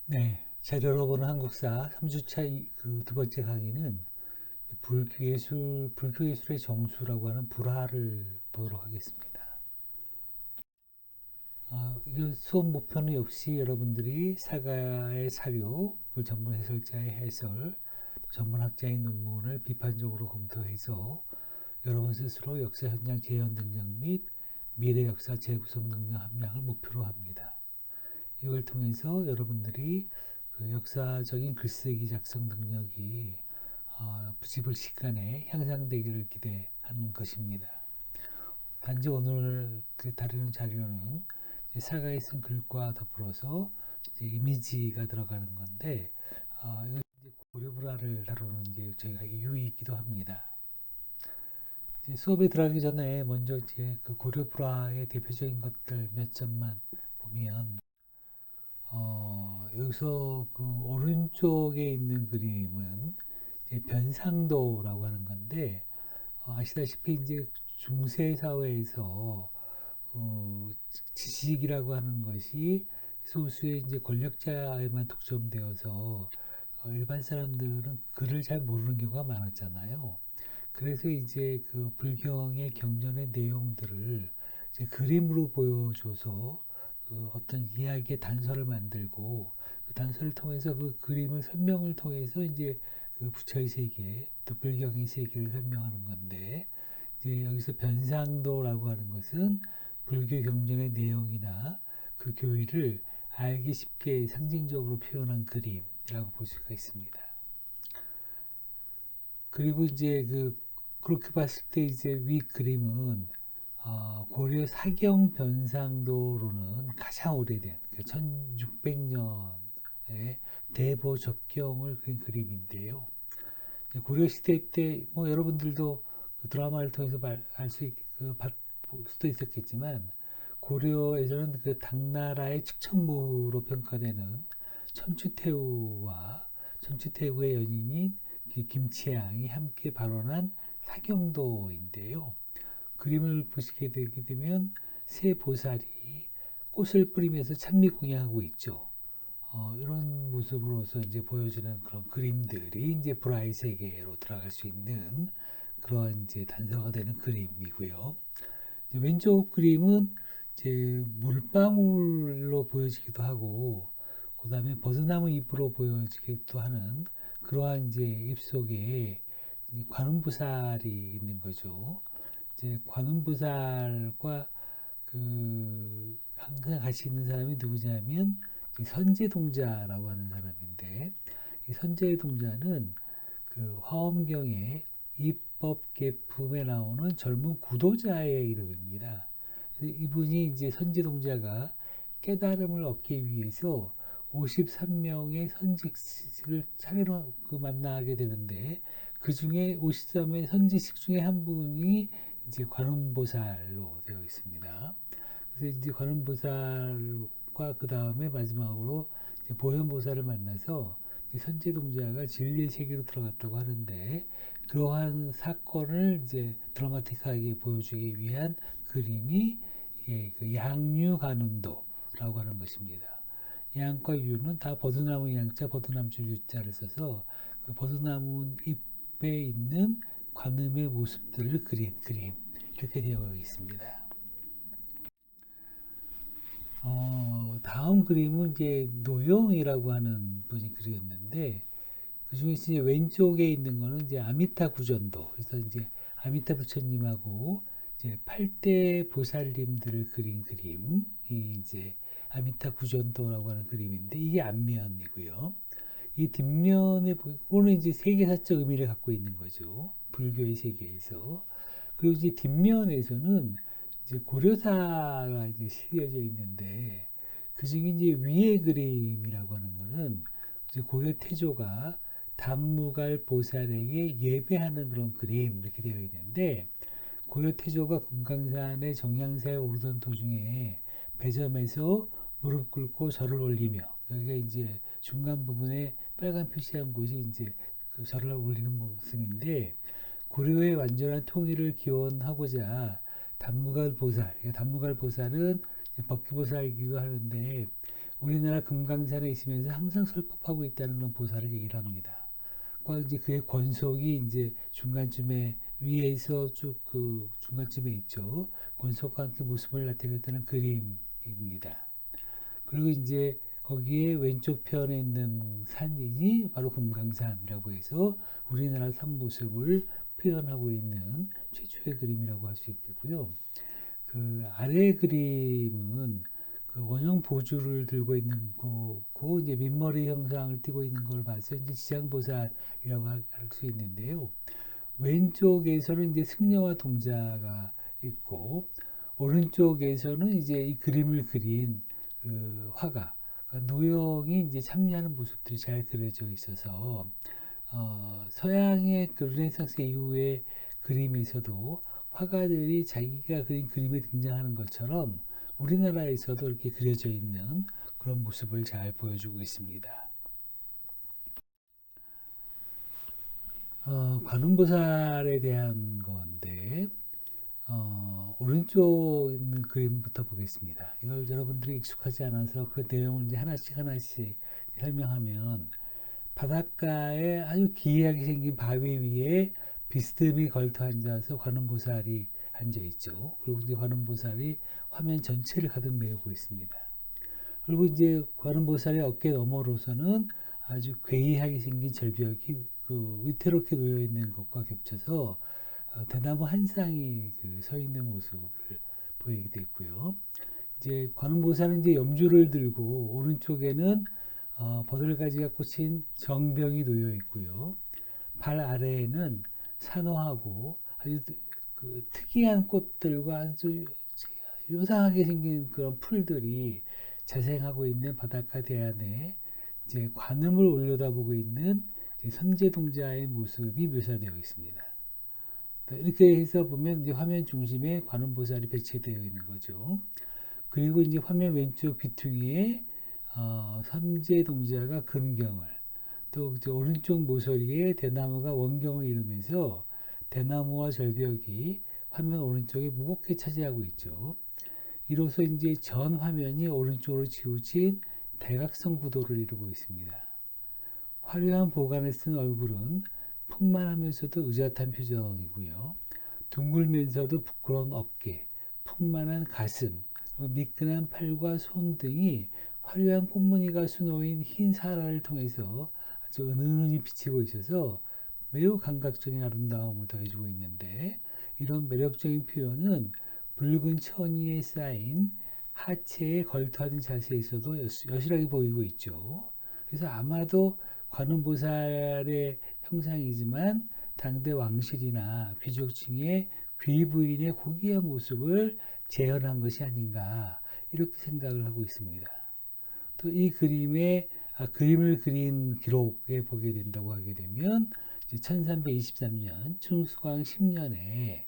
네, 잘 열어보는 한국사 3주차 그 두 번째 강의는 불교예술의 정수라고 하는 불화를 보도록 하겠습니다. 이 수업 목표는 역시 여러분들이 사가의 사료, 그 전문 해설자의 해설, 전문학자의 논문을 비판적으로 검토해서 여러분 스스로 역사 현장 재현 능력 및 미래 역사 재구성 능력 함량을 목표로 합니다. 이걸 통해서 여러분들이 그 역사적인 글쓰기 작성 능력이 부집을 시간에 향상되기를 기대하는 것입니다. 단지 오늘 다루는 자료는 사가에 쓴 글과 더불어서 이미지가 들어가는 건데 이건 고려불화를 다루는 게 저희가 이유이기도 합니다. 수업에 들어가기 전에 먼저 그 고려불화의 대표적인 것들 몇 점만 보면 여기서 그 오른쪽에 있는 그림은 이제 변상도라고 하는 건데 아시다시피 이제 중세 사회에서 지식이라고 하는 것이 소수의 이제 권력자에만 독점되어서 일반 사람들은 글을 잘 모르는 경우가 많았잖아요. 그래서 이제 그 불경의 경전의 내용들을 이제 그림으로 보여줘서 그 어떤 이야기의 단서를 만들고 그 단서를 통해서 그 그림을 설명을 통해서 이제 그 부처의 세계 또 불경의 세계를 설명하는 건데 이제 여기서 변상도라고 하는 것은 불교 경전의 내용이나 그 교리를 알기 쉽게 상징적으로 표현한 그림이라고 볼 수가 있습니다. 그리고 이제 그렇게 봤을 때 이제 위 그림은 고려 사경 변상도로는 가장 오래된 1600년의 대보 적경을 그린 그림인데요. 고려 시대 때 뭐 여러분들도 그 드라마를 통해서 알수 볼 수도 있었겠지만 고려에서는 그 당나라의 측천무로 평가되는 천추태후와 천추태후의 연인인 김치향이 함께 발원한 사경도인데요. 그림을 보시게 되게 되면 새 보살이 꽃을 뿌리면서 찬미 공양하고 있죠. 이런 모습으로서 이제 보여주는 그런 그림들이 이제 불화의 세계로 들어갈 수 있는 그런 이제 단서가 되는 그림이고요. 이제 왼쪽 그림은 이제 물방울로 보여지기도 하고, 그 다음에 버드나무 잎으로 보여지기도 하는 그러한 이제 잎 속에 관음보살이 있는 거죠. 이제 관음보살과 그 항상 같이 있는 사람이 누구냐면 선제동자라고 하는 사람인데 이 선제동자는 그 화엄경의 입법계품에 나오는 젊은 구도자의 이름입니다. 이분이 이제 선제동자가 깨달음을 얻기 위해서 53명의 선직을 차례로 만나게 되는데 그 중에 53의 선지식 중에 한 분이 이제 관음보살로 되어 있습니다. 그래서 이제 관음보살과 그 다음에 마지막으로 보현보살을 만나서 선제동자가 진리의 세계로 들어갔다고 하는데 그러한 사건을 이제 드라마틱하게 보여주기 위한 그림이 그 양유관음도라고 하는 것입니다. 양과 유는 다 버드나무 양자, 버드나무줄 유자를 써서 그 버드나무 잎에 있는 관음의 모습들을 그린 그림 이렇게 되어 있습니다. 다음 그림은 이제 노영이라고 하는 분이 그렸는데 그 중에서 이제 왼쪽에 있는 거는 이제 아미타 구전도. 그래서 이제 아미타 부처님하고 이제 8대 보살님들을 그린 그림이 이제 아미타 구전도라고 하는 그림인데 이게 앞면이고요. 이 뒷면에 보는 이제 세계사적 의미를 갖고 있는 거죠. 불교의 세계에서. 그리고 이제 뒷면에서는 이제 고려사가 이제 실려져 있는데 그 중에 이제 위의 그림이라고 하는 거는 이제 고려 태조가 단무갈 보살에게 예배하는 그런 그림 이렇게 되어 있는데 고려 태조가 금강산의 정량사에 오르던 도중에 배점에서 무릎 꿇고 절을 올리며 여기가 이제 중간 부분에 빨간 표시한 곳이 이제 그 절을 올리는 모습인데 고려의 완전한 통일을 기원하고자 단무갈 보살, 단무갈 보살은 법기보살이기도 하는데 우리나라 금강산에 있으면서 항상 설법하고 있다는 그런 보살을 얘기를 합니다. 이제 그의 권속이 이제 중간쯤에 위에서 쭉 그 중간쯤에 있죠. 권속과 함께 모습을 나타냈다는 그림입니다. 그리고 이제 거기에 왼쪽 편에 있는 산이 바로 금강산이라고 해서 우리나라 산 모습을 표현하고 있는 최초의 그림이라고 할 수 있겠고요. 그 아래 그림은 그 원형 보주를 들고 있는 거고 이제 민머리 형상을 띠고 있는 걸 봐서 이제 지장보살이라고 할 수 있는데요. 왼쪽에서는 이제 승려와 동자가 있고 오른쪽에서는 이제 이 그림을 그린 그 화가 그러니까 노형이 이제 참여하는 모습들이 잘 그려져 있어서 서양의 그 르네상스 이후의 그림에서도 화가들이 자기가 그린 그림에 등장하는 것처럼 우리나라에서도 이렇게 그려져 있는 그런 모습을 잘 보여주고 있습니다. 관음보살에 대한 건데 오른쪽 있는 그림부터 보겠습니다. 이걸 여러분들이 익숙하지 않아서 그 내용을 이제 하나씩 하나씩 설명하면 바닷가에 아주 기이하게 생긴 바위 위에 비스듬히 걸터 앉아서 관음보살이 앉아 있죠. 그리고 이제 관음보살이 화면 전체를 가득 메우고 있습니다. 그리고 이제 관음보살의 어깨 너머로서는 아주 괴이하게 생긴 절벽이 그 위태롭게 놓여 있는 것과 겹쳐서 대나무 한 쌍이 그 서 있는 모습을 보이게 됐고요. 이제 관음보살은 이제 염주를 들고 오른쪽에는 버들가지가 꽂힌 정병이 놓여 있고요. 발 아래에는 산호하고 아주 그 특이한 꽃들과 아주 요상하게 생긴 그런 풀들이 자생하고 있는 바닷가 대안에 이제 관음을 올려다보고 있는 선제동자의 모습이 묘사되어 있습니다. 이렇게 해서 보면 이제 화면 중심에 관음보살이 배치되어 있는 거죠. 그리고 이제 화면 왼쪽 비퉁이에 선제동자가 금경을 또 오른쪽 모서리에 대나무가 원경을 이루면서 대나무와 절벽이 화면 오른쪽에 무겁게 차지하고 있죠. 이로써 이제 전 화면이 오른쪽으로 치우친 대각선 구도를 이루고 있습니다. 화려한 보관을 쓴 얼굴은 풍만하면서도 의젓한 표정이고요. 둥글면서도 부끄러운 어깨, 풍만한 가슴, 미끈한 팔과 손 등이 화려한 꽃무늬가 수놓인 흰 사라를 통해서 아주 은은히 비치고 있어서 매우 감각적인 아름다움을 더해주고 있는데 이런 매력적인 표현은 붉은 천이에 쌓인 하체에 걸터하는 자세에서도 여실하게 보이고 있죠. 그래서 아마도 관음보살의 형상이지만 당대 왕실이나 귀족층의 귀부인의 고귀한 모습을 재현한 것이 아닌가 이렇게 생각을 하고 있습니다. 또 이 그림을 그린 기록에 보게 된다고 하게 되면 1323년 충수광 10년에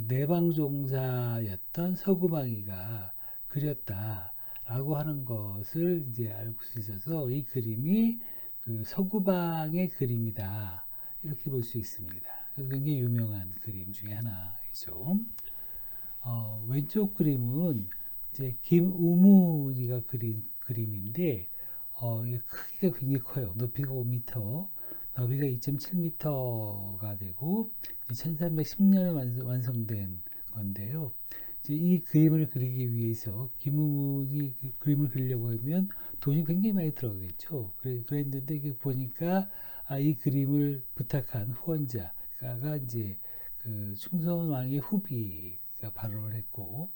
내방종사였던 서구망이가 그렸다라고 하는 것을 이제 알 수 있어서 이 그림이 그 서구방의 그림이다 이렇게 볼 수 있습니다. 굉장히 유명한 그림 중에 하나이죠. 왼쪽 그림은 이제 김우문이가 그린 그림인데 크기가 굉장히 커요. 높이가 5m, 너비가 2.7m가 되고 1310년에 완성된 건데요. 이제 이 그림을 그리기 위해서 김우문이 그림을 그리려고 하면 돈이 굉장히 많이 들어가겠죠. 그랬는데 이게 보니까 이 그림을 부탁한 후원자가 이제 그 충성 왕의 후비가 발언을 했고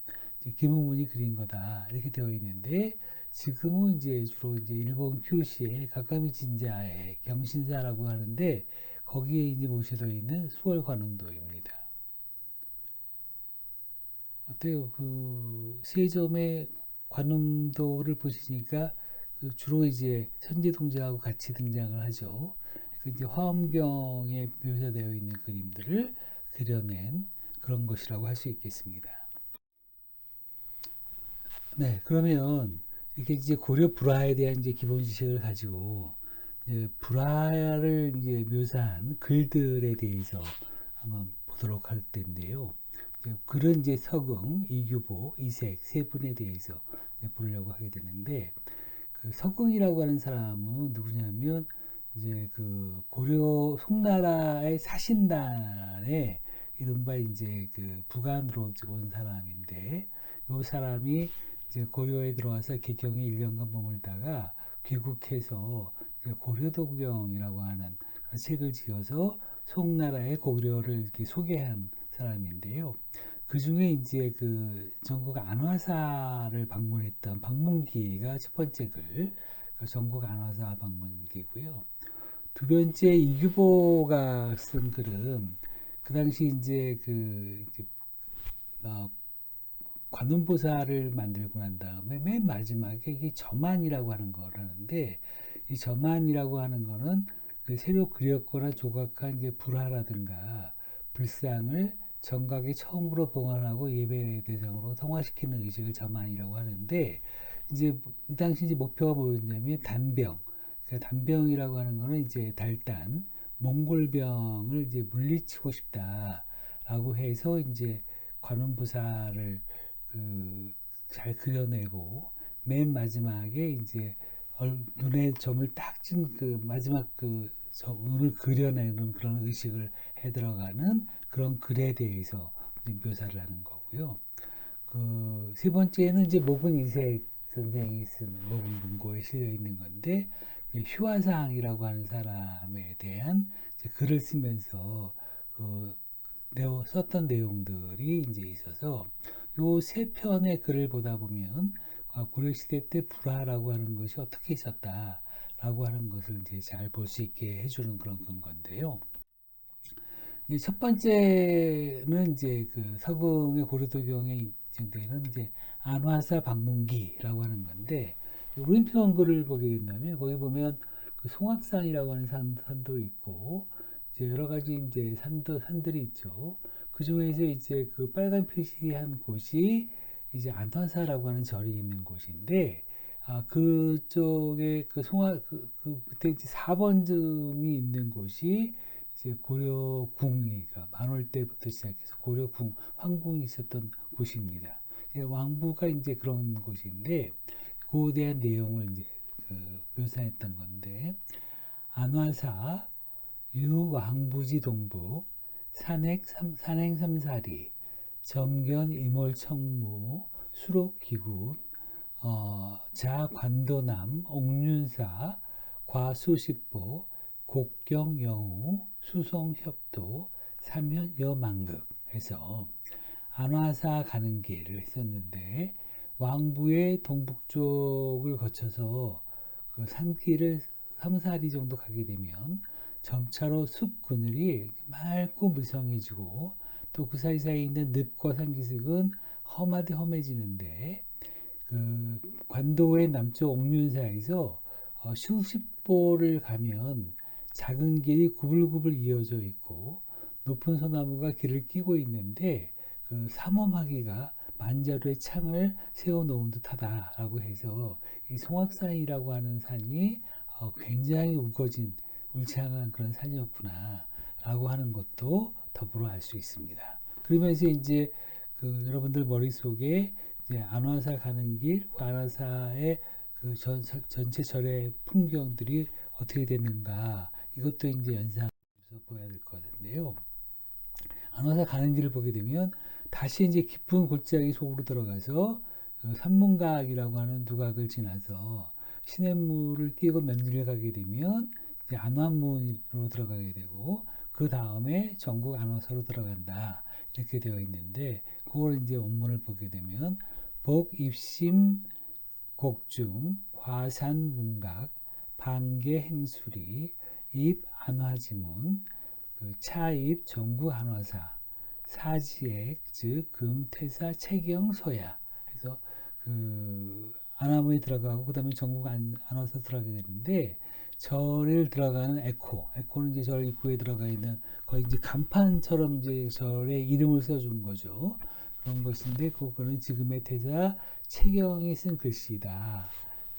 김우문이 그린 거다 이렇게 되어 있는데 지금은 이제 주로 이제 일본 큐슈의 가까미 진자의 경신사라고 하는데 거기에 이제 모셔져 있는 수월관음도입니다. 어때요? 그 세점의 관음도를 보시니까 그 주로 이제 선제동자하고 같이 등장을 하죠. 이제 화엄경에 묘사되어 있는 그림들을 그려낸 그런 것이라고 할 수 있겠습니다. 네, 그러면 이게 이제 고려 불화에 대한 이제 기본 지식을 가지고 이제 불화를 이제 묘사한 글들에 대해서 한번 보도록 할 텐데요. 그런 이제 서궁, 이규보, 이색 세 분에 대해서 보려고 하게 되는데 그 서궁이라고 하는 사람은 누구냐면 이제 그 고려 송나라의 사신단의 이른바 이제 그 부관으로 온 사람인데, 이 사람이 이제 고려에 들어와서 개경에 1년간 머물다가 귀국해서 고려도경이라고 하는 그런 책을 지어서 송나라의 고려를 이렇게 소개한 사람인데요. 그 중에 이제 그 전국 안화사를 방문했던 방문기가 첫 번째 글, 그 전국 안화사 방문기고요. 두 번째 이규보가 쓴 글은 그 당시 이제 그 이제 관음보살을 만들고 난 다음에 맨 마지막에 이게 점안이라고 하는 거라는데, 이 점안이라고 하는 거는 그 새로 그렸거나 조각한 이제 불화라든가 불상을 정각에 처음으로 봉헌하고 예배 대상으로 통화시키는 의식을 점안이라고 하는데, 이제 이 당시 이제 목표가 뭐였냐면 단병, 그러니까 단병이라고 하는 거는 이제 달단 몽골병을 이제 물리치고 싶다라고 해서 이제 관음보살을 잘 그려내고, 맨 마지막에 이제 눈에 점을 딱 찐 그 마지막 눈을 그려내는 그런 의식을 해 들어가는 그런 글에 대해서 묘사를 하는 거고요. 그 세 번째는 이제 목은 이색 선생이 쓴 목은 문고에 실려 있는 건데, 휴화상이라고 하는 사람에 대한 글을 쓰면서 썼던 내용들이 이제 있어서, 요 세 편의 글을 보다 보면 고려시대 때 불화라고 하는 것이 어떻게 있었다라고 하는 것을 이제 잘 볼 수 있게 해주는 그런 건데요. 이제 첫 번째는 이제 그 서궁의 고려도경에 인정되는 이제 안화사 방문기라고 하는 건데, 우린편 글을 보게 된다면 거기 보면 그 송악산이라고 하는 산도 있고, 이제 여러 가지 이제 산들이 있죠. 그 중에서 이제 그 빨간 표시한 곳이 이제 안화사라고 하는 절이 있는 곳인데, 그쪽에 그 그때 이제 4번쯤이 있는 곳이 이제 고려궁이, 그러니까 만월 때부터 시작해서 고려궁, 황궁이 있었던 곳입니다. 왕부가 이제 그런 곳인데, 그에 대한 내용을 이제 묘사했던 건데, 안화사, 유왕부지 동북, 산행 삼사리, 점견 임월청무, 수록기군, 자관도남, 옥륜사, 과수십보, 곡경영우, 수성협도, 사면여망극 해서 안화사 가는 길을 했었는데, 왕부의 동북쪽을 거쳐서 그 산길을 3~4리 정도 가게 되면 점차로 숲 그늘이 맑고 무성해지고, 또 그 사이사이에 있는 늪과 산기슭은 험해지는데, 그 관도의 남쪽 옥륜사에서 수십 보를 가면 작은 길이 구불구불 이어져 있고, 높은 소나무가 길을 끼고 있는데 그 삼엄하기가 만자루에 창을 세워 놓은 듯하다라고 해서, 이 송악산이라고 하는 산이 굉장히 우거진 울창한 그런 산이었구나 라고 하는 것도 더불어 알 수 있습니다. 그러면서 이제 여러분들 머릿속에 이제 안화사 가는 길, 안화사의 전체 절의 풍경들이 어떻게 됐는가, 이것도 이제 연상해서 보여야 될 것 같은데요. 안화사 가는 길을 보게 되면 다시 이제 깊은 골짜기 속으로 들어가서 산문각이라고 하는 두각을 지나서 시냇물을 끼고 면리를 가게 되면 이제 안화문으로 들어가게 되고, 그 다음에 전국 안화사로 들어간다 이렇게 되어 있는데, 그걸 이제 원문을 보게 되면 복 입심 곡중 과산 문각 반계 행수리 입 안화지문 차입 전국 안화사 사지액 즉 금태사 체경서야 해서 안화문에 들어가고, 그 다음에 전국 안화사 들어가게 되는데, 절을 들어가는 에코는 이제 절 입구에 들어가 있는 거의 이제 간판처럼 이제 절의 이름을 써준 거죠. 그런 것인데, 그거는 지금의 태사 채경이 쓴 글씨다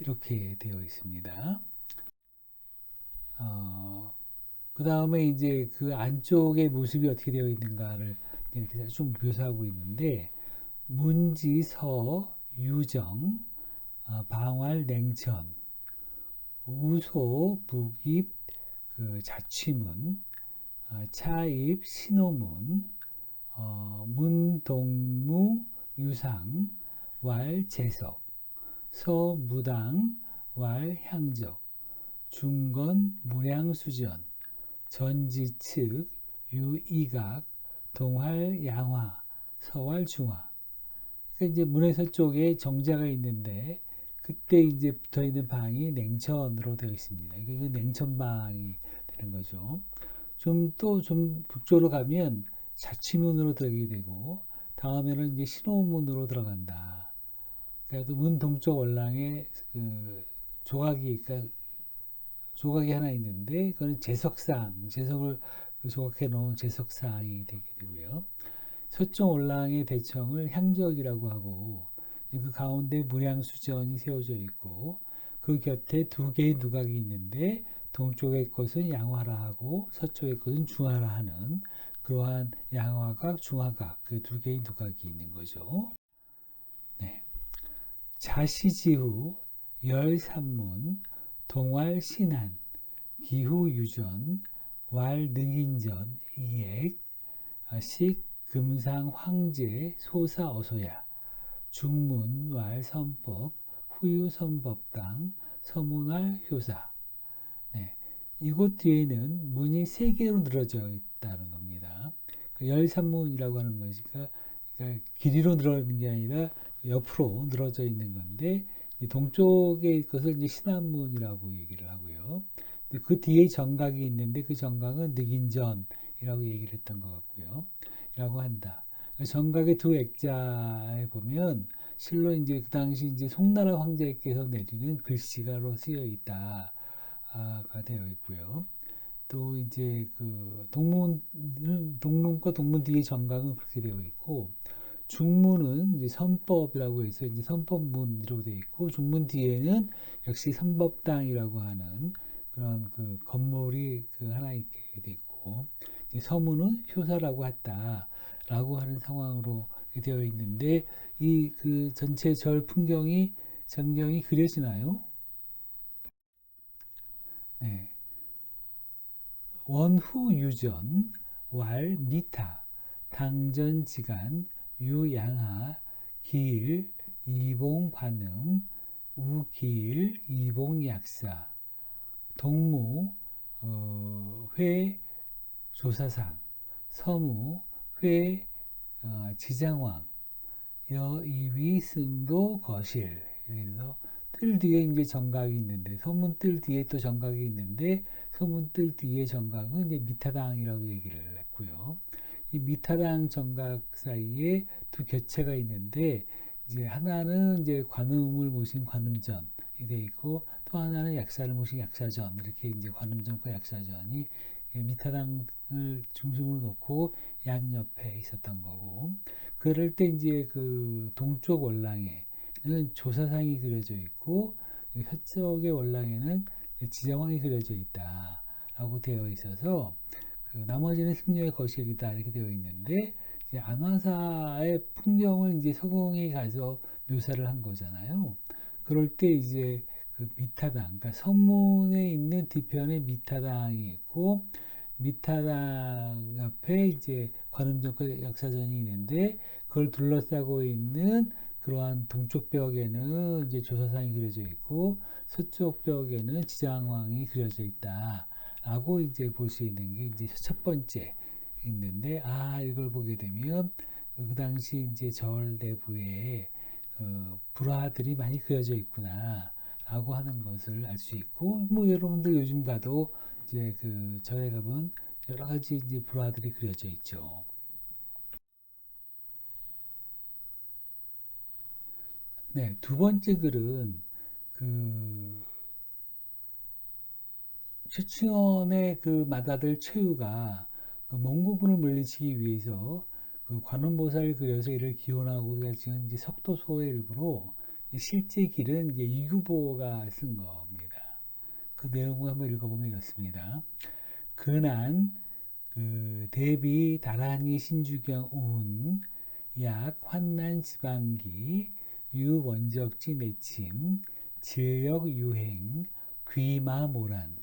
이렇게 되어 있습니다. 그 다음에 이제 그 안쪽의 모습이 어떻게 되어 있는가를 이렇게 좀 묘사하고 있는데, 문지서 유정 방활 냉천 우소, 북입, 자취문, 차입, 신호문, 문동무, 유상, 왈, 재석, 서무당, 왈, 향적, 중건, 무량수전, 전지측, 유이각, 동활, 양화, 서활, 중화. 그러니까 이제 문해서 쪽에 정자가 있는데 그때 이제 붙어 있는 방이 냉천으로 되어 있습니다. 이거 냉천방이 되는 거죠. 좀 북쪽으로 가면 자취문으로 들어가게 되고 다음에는 이제 신호문으로 들어간다. 그래도 문 동쪽 월랑에 그러니까 조각이 하나 있는데 그거는 재석을 조각해 놓은 재석상이 되게 되고요. 서쪽 올랑의 대청을 향적이라고 하고 그 가운데 무량수전이 세워져 있고 그 곁에 두 개의 누각이 있는데 동쪽의 것은 양화라 하고 서쪽의 것은 중화라 하는 그러한 양화각, 중화각 그 두 개의 누각이 있는 거죠. 네. 자시지후, 열산문, 동활신한, 기후유전, 왈능인전, 이액, 식, 금상, 황제, 소사, 어소야, 중문, 왈, 선법, 후유, 선법당, 서문활, 효사. 네. 이곳 뒤에는 문이 세 개로 늘어져 있다는 겁니다. 열산문이라고 하는 것이니까 그러니까 길이로 늘어있는 게 아니라 옆으로 늘어져 있는 건데 동쪽의 것을 이제 신안문이라고 얘기를 하고요. 그 뒤에 정각이 있는데 그 정각은 늑인전이라고 얘기를 했던 것 같고요. 라고 한다. 정각의 두 액자에 보면 실로 이제 그 당시 이제 송나라 황제께서 내리는 글씨가로 쓰여 있다가 되어 있고요. 또 이제 동문과 동문 뒤에 정각은 그렇게 되어 있고 중문은 이제 선법이라고 해서 이제 선법문으로 되어 있고 중문 뒤에는 역시 선법당이라고 하는 그런 건물이 하나 있게 되어 있고 서문은 효사라고 했다라고 하는 상황으로 되어 있는데 이 전체 절 전경이 그려지나요? 네. 원후유전, 왈, 미타, 당전지간, 유양하, 기일, 이봉관음, 우기일, 이봉약사, 동무, 회, 조사상, 서무, 회, 지장왕, 여이위, 승도, 거실. 그래서 뜰 뒤에 이제 정각이 있는데 서문 뜰 뒤에 또 정각이 있는데 서문 뜰 뒤에 정각은 이제 미타당이라고 얘기를 했고요. 이 미타당 정각 사이에 두 곁체가 있는데 이제 하나는 이제 관음을 모신 관음전이 돼 있고 또 하나는 약사를 모신 약사전 이렇게 이제 관음전과 약사전이 미타당을 중심으로 놓고 양옆에 있었던 거고 그럴 때 이제 동쪽 월랑에는 조사상이 그려져 있고 서쪽의 월랑에는 지정왕이 그려져 있다라고 되어 있어서 나머지는 승려의 거실이다 이렇게 되어 있는데 이제 안화사의 풍경을 이제 서공에 가서 묘사를 한 거잖아요. 그럴 때 이제 미타당, 그러니까 서문에 있는 뒤편에 미타당이 있고 미타당 옆에 이제 관음전과 역사전이 있는데 그걸 둘러싸고 있는 그러한 동쪽 벽에는 이제 조사상이 그려져 있고 서쪽 벽에는 지장왕이 그려져 있다라고 이제 볼 수 있는 게 이제 첫 번째 있는데 이걸 보게 되면 그 당시 이제 절 내부에 불화들이 많이 그려져 있구나라고 하는 것을 알 수 있고 뭐 여러분들 요즘 가도 이제 절에 가면 여러 가지 이제 불화들이 그려져 있죠. 네, 두 번째 글은 그 최충원의 맏아들 최유가 몽고군을 물리치기 위해서 관음보살을 그려서 이를 기원하고 지은 이제 석도소의 일부로 실제 길은 이제 이규보가 쓴 겁니다. 그 내용을 한번 읽어보면 이렇습니다. 근한 대비 다란이 신주경 운, 약 환난 지방기, 유원적지 내침, 질력 유행, 귀마모란,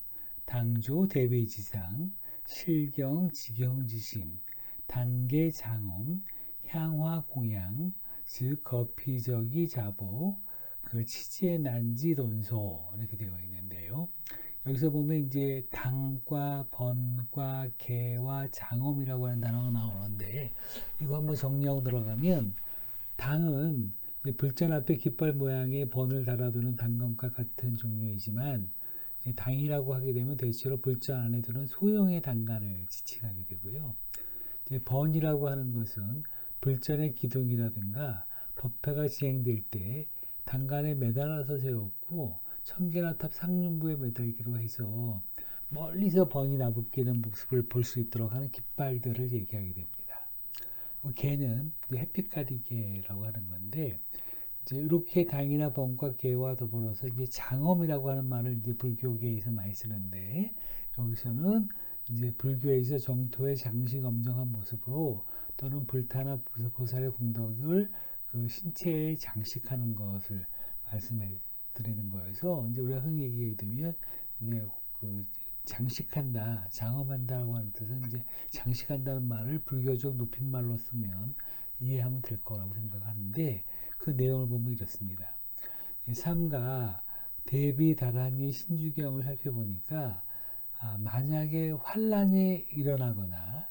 당조 대비지상, 실경 지경지심, 단계장엄, 향화공양, 즉 거피적이 자복, 그 치지의 난지돈소 이렇게 되어 있는데요. 여기서 보면 이제 당과 번과 개와 장엄이라고 하는 단어가 나오는데 이거 한번 정리하고 들어가면 당은 불전 앞에 깃발 모양의 번을 달아두는 당금과 같은 종류이지만 당이라고 하게 되면 대체로 불전 안에 두는 소형의 당간을 지칭하게 되고요. 번이라고 하는 것은 불전의 기둥이라든가 법회가 진행될 때 당간에 매달아서 세웠고 청계나 탑 상륜부에 매달기로 해서 멀리서 번이 나부끼는 모습을 볼 수 있도록 하는 깃발들을 얘기하게 됩니다. 개는 햇빛가리개라고 하는 건데 이제 이렇게 당이나 번과 개와 더불어서 이제 장엄이라고 하는 말을 이제 불교계에서 많이 쓰는데 여기서는 이제 불교에서 정토의 장식 엄정한 모습으로 또는 불타나 보살의 공덕을 그 신체에 장식하는 것을 말씀해 드리는 거여서 이제 우리가 흔히 얘기하게 되면 이제 그 장식한다, 장엄한다고 하는 뜻은 이제 장식한다는 말을 불교적 높임말로 쓰면 이해하면 될 거라고 생각하는데 그 내용을 보면 이렇습니다. 삼가 대비다란이 신주경을 살펴보니까 만약에 환란이 일어나거나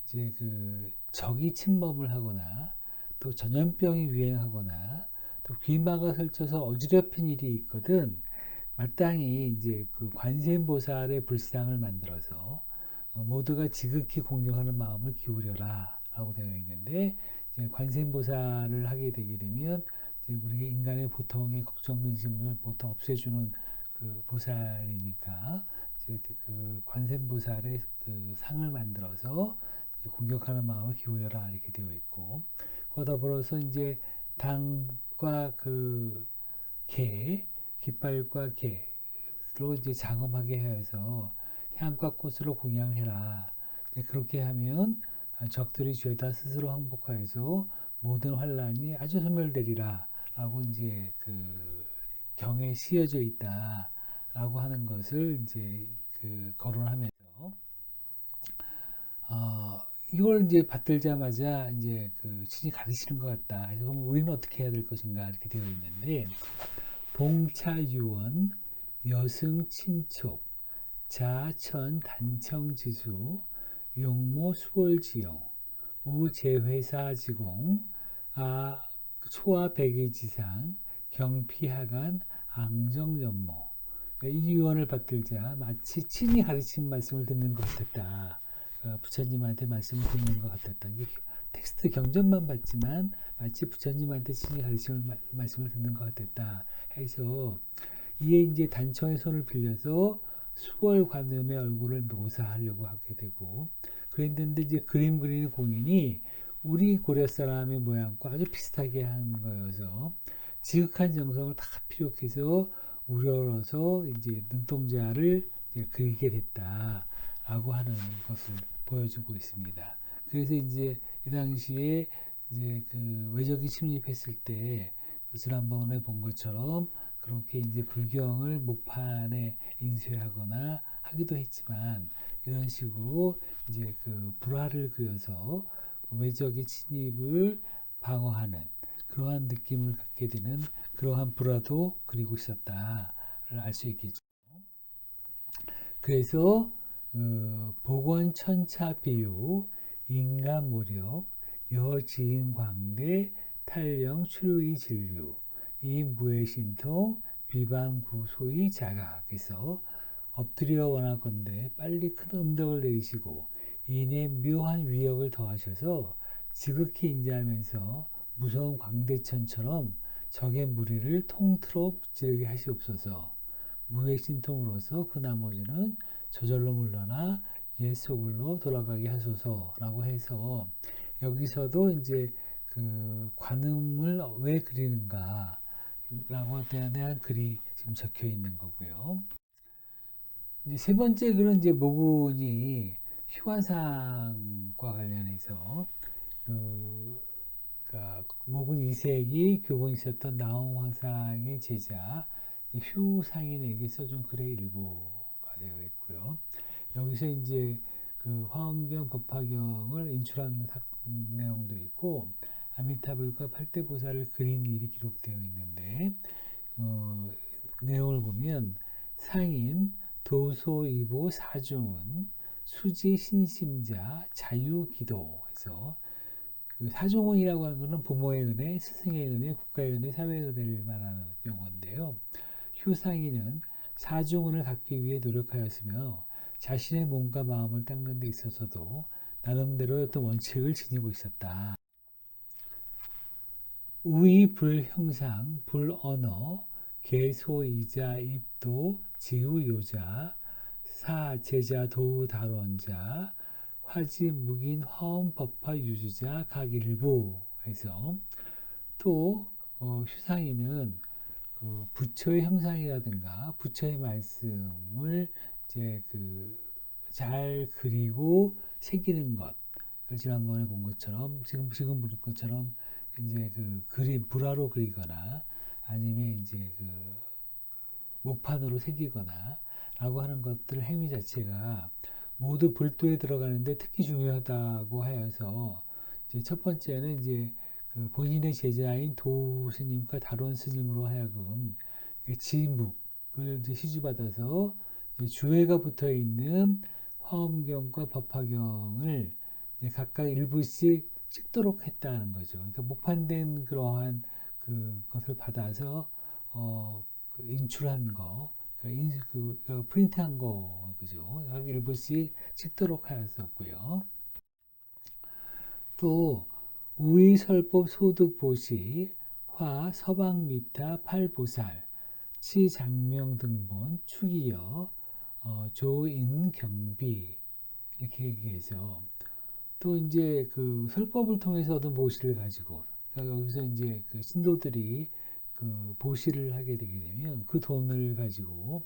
이제 그 적이 침범을 하거나 또 전염병이 유행하거나 또 귀마가 설쳐서 어지럽힌 일이 있거든 마땅히 이제 그 관세음보살의 불상을 만들어서 모두가 지극히 공경하는 마음을 기울여라 라고 되어 있는데 이제 관세음보살을 하게 되게 되면 이제 우리 인간의 보통의 걱정 근심을 보통 없애주는 그 보살이니까 이제 그 관세음보살의 그 상을 만들어서 공격하는 마음을 기울여라 이렇게 되어 있고 그러다 더불어서 이제 당과 그 개, 깃발과 개로 이제 장엄하게 해서 향과 꽃으로 공양해라. 그렇게 하면 적들이 죄다 스스로 항복하여서 모든 환란이 아주 소멸되리라. 라고 이제 그 경에 씌어져 있다라고 하는 것을 이제 그 거론하면서 이걸 이제 받들자마자 이제 그 신이 가르치는 것 같다. 그래서 그럼 우리는 어떻게 해야 될 것인가 이렇게 되어 있는데 봉차유원, 여승친촉, 자천 단청지수, 용모 수월지용, 우제회사지공, 초아백의지상, 경피하간, 앙정연모. 이 유언을 받들자 마치 친히 가르친 말씀을 듣는 것 같았다. 부처님한테 말씀을 듣는 것 같았다. 텍스트 경전만 봤지만 마치 부처님한테 친히 가르치는 말씀을 듣는 것 같았다 해서 이에 이제 단청의 손을 빌려서 수월 관음의 얼굴을 묘사하려고 하게 되고 그랬는데 이제 그림 그리는 공인이 우리 고려 사람의 모양과 아주 비슷하게 한 거여서 지극한 정성을 다 필요해서 우러러서 이제 눈동자를 이제 그리게 됐다라고 하는 것을 보여주고 있습니다. 그래서 이제 이 당시에 이제 그 외적이 침입했을 때 지난번에 본 것처럼 그렇게 이제 불경을 목판에 인쇄하거나 하기도 했지만 이런 식으로 이제 그 불화를 그려서 외적의 침입을 방어하는 그러한 느낌을 갖게 되는 그러한 불화도 그리고 있었다를 알 수 있겠죠. 그래서 복원천차비유, 인간무력, 여지인광대, 탈령 추루이 진류, 이 무해신통, 비방구소의 자각에서 엎드려 원하건대 빨리 큰 음덕을 내리시고 이내 묘한 위력을 더하셔서 지극히 인자하면서 무서운 광대천처럼 적의 무리를 통틀어 무찌르게 하시옵소서. 무해신통으로서 그 나머지는 저절로 물러나 옛 속으로 돌아가게 하소서라고 해서 여기서도 이제 그 관음을 왜 그리는가 라고 대한 글이 지금 적혀 있는 거고요. 이제 세 번째 글은 이제 모군이 휴화상과 관련해서 그러니까 모군 2세기 교본이 있었던 나홍화상의 제자 휴상인에게 써준 글의 일부가 되어 있고요. 여기서 이제 그 화엄경 법화경을 인출한 내용도 있고 아미타불과 팔대보살을 그린 일이 기록되어 있는데 내용을 보면 상인, 도소이보 사중은 수지 신심자 자유기도에서 그 사중은이라고 하는 것은 부모의 은혜, 스승의 은혜, 국가의 은혜, 사회의 은혜를 말하는 용어인데요. 휴상인은 사중은을 갖기 위해 노력하였으며 자신의 몸과 마음을 닦는 데 있어서도 나름대로 어떤 원칙을 지니고 있었다. 우의 불형상, 불언어, 개소이자 입도, 지우요자, 사제자 도우달원자, 화지묵인 화엄법화 유주자 각일부에서 또 휴상인은 그 부처의 형상이라든가 부처의 말씀을 이제 그 잘 그리고 새기는 것. 지난번에 본 것처럼 지금 본 것처럼 이제 그 그림 불화로 그리거나 아니면 이제 그 목판으로 새기거나 라고 하는 것들 행위 자체가 모두 불도에 들어가는데 특히 중요하다고 하여서 이제 첫 번째는 이제 그 본인의 제자인 도 스님과 다론 스님으로 하여금 지묵을 이제 시주받아서 이제 주회가 붙어 있는 화엄경과 법화경을 이제 각각 일부씩 찍도록 했다는 거죠. 그러니까 목판된 그러한 그것을 받아서 그 인출한 거, 그 프린트한 거, 그죠? 각 일부씩 찍도록 하였었고요. 또 우의설법 소득보시, 화 서방미타 팔보살, 치장명등본, 추기여, 조인경비 이렇게 얘기해서 또 이제 그 설법을 통해서 얻은 보시를 가지고 그러니까 여기서 이제 그 신도들이 그 보시를 하게 되게 되면 그 돈을 가지고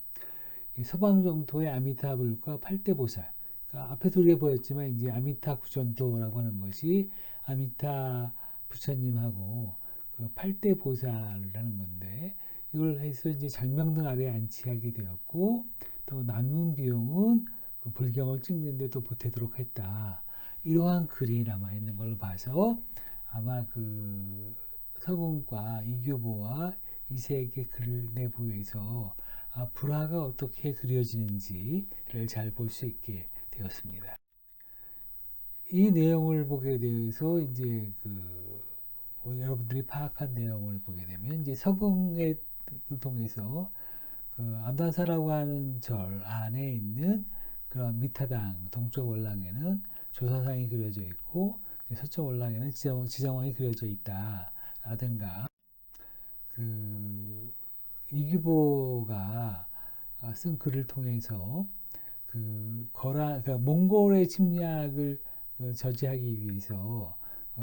서방정토의 아미타불과 팔대보살 그러니까 앞에도 우리가 보였지만 이제 아미타 구전도라고 하는 것이 아미타 부처님하고 그 팔대보살을 하는 건데 이걸 해서 이제 장명등 아래에 안치하게 되었고 또 남은 비용은 그 불경을 찍는데 또 보태도록 했다. 이러한 글이 남아 있는 걸로 봐서 아마 그 서공과 이교보와 이세계 글 내부에서 불화가 어떻게 그려지는지를 잘 볼 수 있게 되었습니다. 이 내용을 보게 되어서 이제 여러분들이 파악한 내용을 보게 되면 이제 서공을 통해서 그 암단사라고 하는 절 안에 있는 그런 미타당 동쪽 월랑에는 조사상이 그려져 있고 서쪽 월랑에는 지정왕이 그려져 있다라든가 그 이규보가 쓴 글을 통해서 그러니까 몽골의 침략을 저지하기 위해서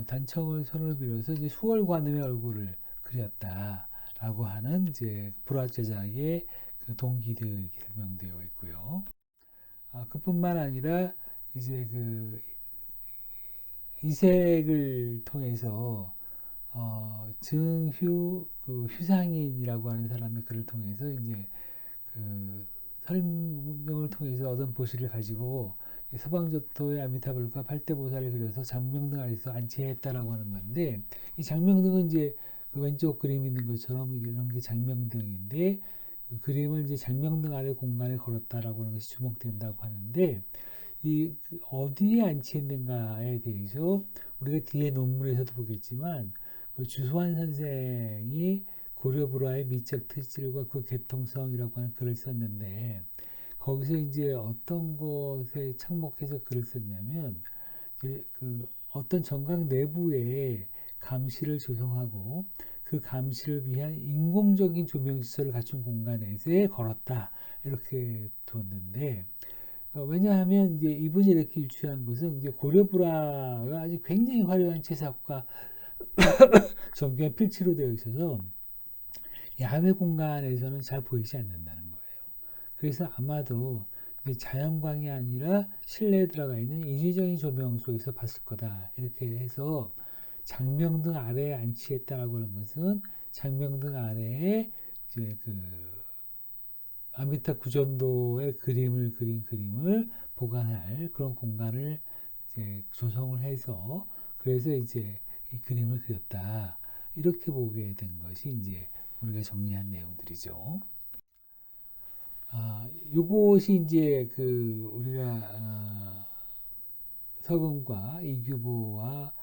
단청을 손을 빌어서 이제 수월관음의 얼굴을 그렸다라고 하는 이제 불화 제작의 그 동기들이 설명되어 있고요. 그뿐만 아니라 이제 그 이색을 통해서 증휴 그 휴상인이라고 하는 사람의 글을 통해서 이제 그 설명을 통해서 얻은 보시를 가지고 서방조토의 아미타불과 팔대보살을 그려서 장명등 아래서 안치했다라고 하는 건데 이 장명등은 이제 그 왼쪽 그림 있는 것처럼 이런 게 장명등인데 그 그림을 이제 장명등 아래 공간에 걸었다라고 하는 것이 주목된다고 하는데 이 어디에 안치했는가에 대해서 우리가 뒤에 논문에서도 보겠지만 그 주소환 선생이 고려불화의 미적 특질과 그 개통성이라고 하는 글을 썼는데 거기서 이제 어떤 것에 착목해서 글을 썼냐면 그 어떤 정각 내부에 감시를 조성하고 그 감시를 위한 인공적인 조명시설을 갖춘 공간에서 걸었다 이렇게 두었는데 왜냐하면 이제 이분이 이렇게 유추한 것은 이제 고려불화가 아주 굉장히 화려한 채석과 정교한 필치로 되어 있어서 야외 공간에서는 잘 보이지 않는다는 거예요. 그래서 아마도 자연광이 아니라 실내에 들어가 있는 인위적인 조명 속에서 봤을 거다. 이렇게 해서 장명등 아래에 안치했다라고 하는 것은 장명등 아래에 이제 그 아미타 구전도의 그림을 그린 그림을 보관할 그런 공간을 이제 조성을 해서 그래서 이제 이 그림을 그렸다. 이렇게 보게 된 것이 이제 우리가 정리한 내용들이죠. 요것이 이제 그 우리가 서금과 이규보와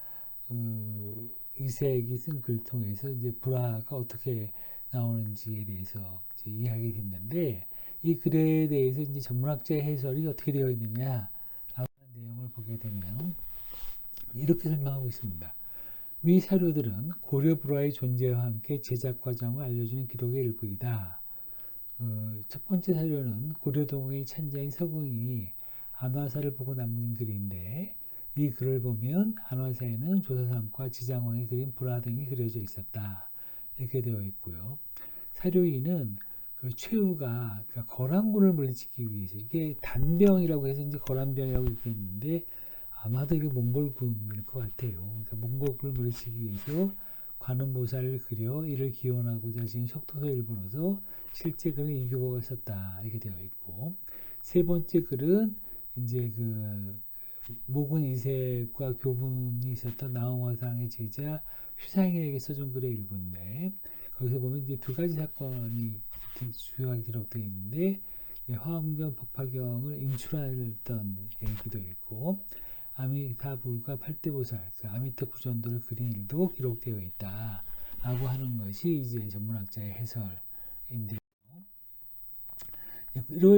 이색이 쓴 글을 통해서 이제 불화가 어떻게 나오는지에 대해서 이제 이야기 했는데 이 글에 대해서 이제 전문학자의 해설이 어떻게 되어 있느냐라고 하는 내용을 보게 되면 이렇게 설명하고 있습니다. 위 사료들은 고려 불화의 존재와 함께 제작 과정을 알려주는 기록의 일부이다. 첫 번째 사료는 고려동의 찬자인 서궁이 안화사를 보고 남긴 글인데 이 글을 보면 안화사에는 조사상과 지장왕이 그린 불화 등이 그려져 있었다. 이렇게 되어 있고요. 사료 2는 그 최후가 그러니까 거란군을 물리치기 위해서 이게 단병이라고 해서 이제 거란병이라고 얘기했는데 아마도 이게 몽골군일 것 같아요. 그러니까 몽골군을 물리치기 위해서 관음보살을 그려 이를 기원하고자 지은 속토소 일본어서 실제 글은 이규보가 썼다 이렇게 되어 있고 세 번째 글은 이제 그 모군 이색과 교분이 있었던 나홍화상의 제자 휴상인에게 써준 글의 일부인데 거기서 보면 이제 두 가지 사건이 주요하게 기록되어 있는데 화엄경 법화경을 인출했던 얘기도 있고 아미타불과 팔대보살, 그 아미타 구전도를 그린 일도 기록되어 있다. 라고 하는 것이 이제 전문학자의 해설인데요.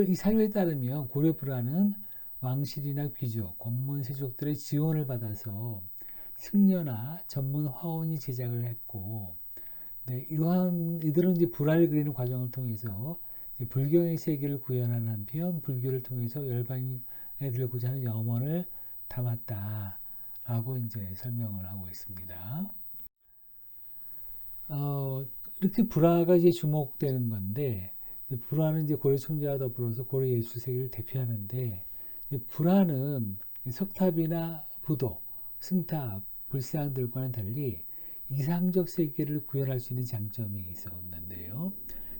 이 사료에 따르면 고려 불화는 왕실이나 귀족, 권문 세족들의 지원을 받아서 승려나 전문 화원이 제작을 했고, 네, 이들은 이제 불화를 그리는 과정을 통해서 불경의 세계를 구현하는 한편 불교를 통해서 열반에 들고자 하는 염원을 담았다라고 이제 설명을 하고 있습니다. 이렇게 불화가 이제 주목되는 건데 불화는 이제 고려 청자와 더불어서 고려 예술 세계를 대표하는데 불화는 석탑이나 부도, 승탑, 불상들과는 달리 이상적 세계를 구현할 수 있는 장점이 있었는데요.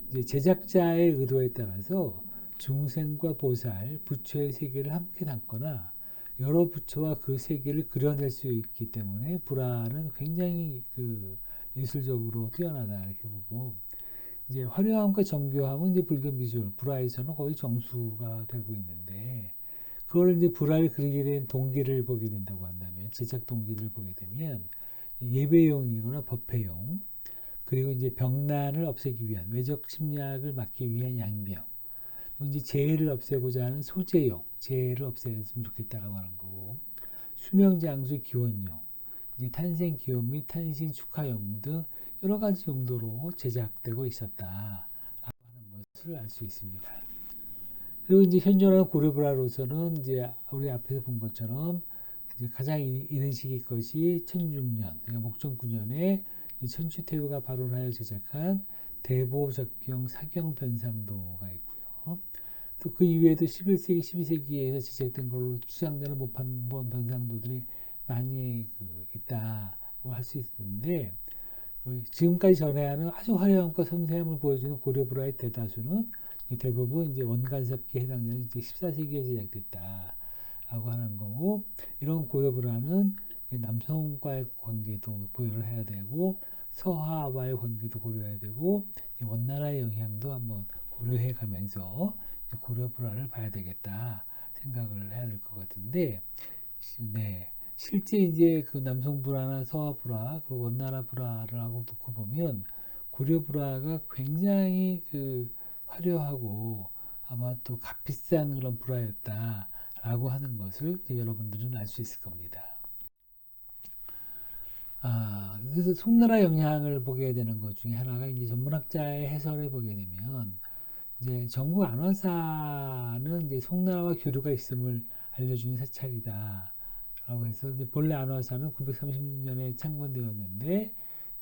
이제 제작자의 의도에 따라서 중생과 보살, 부처의 세계를 함께 담거나 여러 부처와 그 세계를 그려낼 수 있기 때문에 불화는 굉장히 그 예술적으로 뛰어나다 이렇게 보고 이제 화려함과 정교함은 이제 불교 미술 불화에서는 거의 정수가 되고 있는데 그걸 이제 불화를 그리게 된 동기를 보게 된다고 한다면 제작 동기를 보게 되면 예배용이거나 법회용 그리고 이제 병난을 없애기 위한 외적 침략을 막기 위한 양병 이제 재해를 없애고자 하는 소재용, 재해를 없애면 좋겠다라고 하는 거고, 수명장수 기원용, 이제 탄생 기원 및 탄신 축하용 등 여러 가지 용도로 제작되고 있었다라고 하는 것을 알 수 있습니다. 그리고 이제 현존하는 고려불화로서는 이제 우리 앞에서 본 것처럼 이제 가장 이른 시기 것이 천중년, 그러니까 목종 9년에 천추태후가 발원하여 제작한 대보적경 사경 변상도가 있고요. 또 그 이외에도 11세기, 12세기에서 제작된 걸로 추정되는 모판본 변상도들이 많이 있다고 할 수 있는데 지금까지 전해하는 아주 화려함과 섬세함을 보여주는 고려불화의 대다수는 대부분 이제 원간섭기에 해당되는 이제 14세기에 제작됐다라고 하는 거고 이런 고려불화는 남성과의 관계도 고려를 해야 되고 서화와의 관계도 고려해야 되고 원나라의 영향도 한번 고려해 가면서 고려 불화를 봐야 되겠다 생각을 해야 될 것 같은데, 네. 실제 이제 그 남성 불화나 서화 불화, 그리고 원나라 불화를 하고 놓고 보면 고려 불화가 굉장히 그 화려하고 아마 또 값비싼 그런 불화였다라고 하는 것을 여러분들은 알 수 있을 겁니다. 그래서 송나라 영향을 보게 되는 것 중에 하나가 이제 전문학자의 해설을 보게 되면 이제 전국 안화사는 이제 송나라와 교류가 있음을 알려주는 사찰이다. 라고 해서 이제 본래 안화사는 936년에 창건되었는데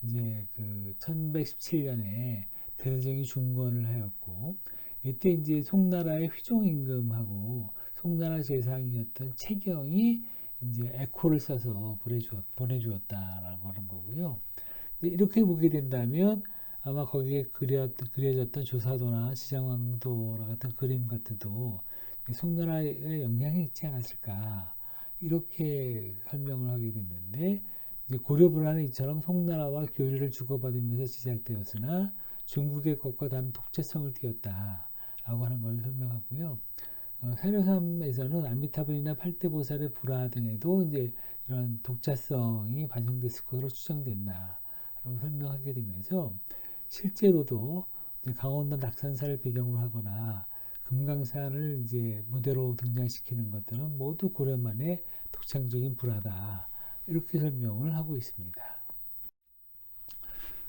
이제 그 1117년에 대대정이 중건을 하였고 이때 이제 송나라의 휘종 임금하고 송나라 재상이었던 채경이 이제 에코를 써서 보내주었다라고 하는 거고요. 이렇게 보게 된다면 아마 거기에 그려졌던 조사도나 지장왕도라 같은 그림 같은도 송나라의 영향이 있지 않았을까 이렇게 설명을 하게 됐는데 이제 고려불안은 이처럼 송나라와 교류를 주고받으면서 제작되었으나 중국의 것과 다른 독자성을 띄었다라고 하는 걸 설명하고요. 세례삼에서는 아미타불이나 팔대보살의 불화 등에도 이제 이런 독자성이 반영됐을 것으로 추정된다라고 설명하게 되면서 실제로도 이제 강원도 낙산사를 배경으로 하거나 금강산을 이제 무대로 등장시키는 것들은 모두 고려만의 독창적인 불화다 이렇게 설명을 하고 있습니다.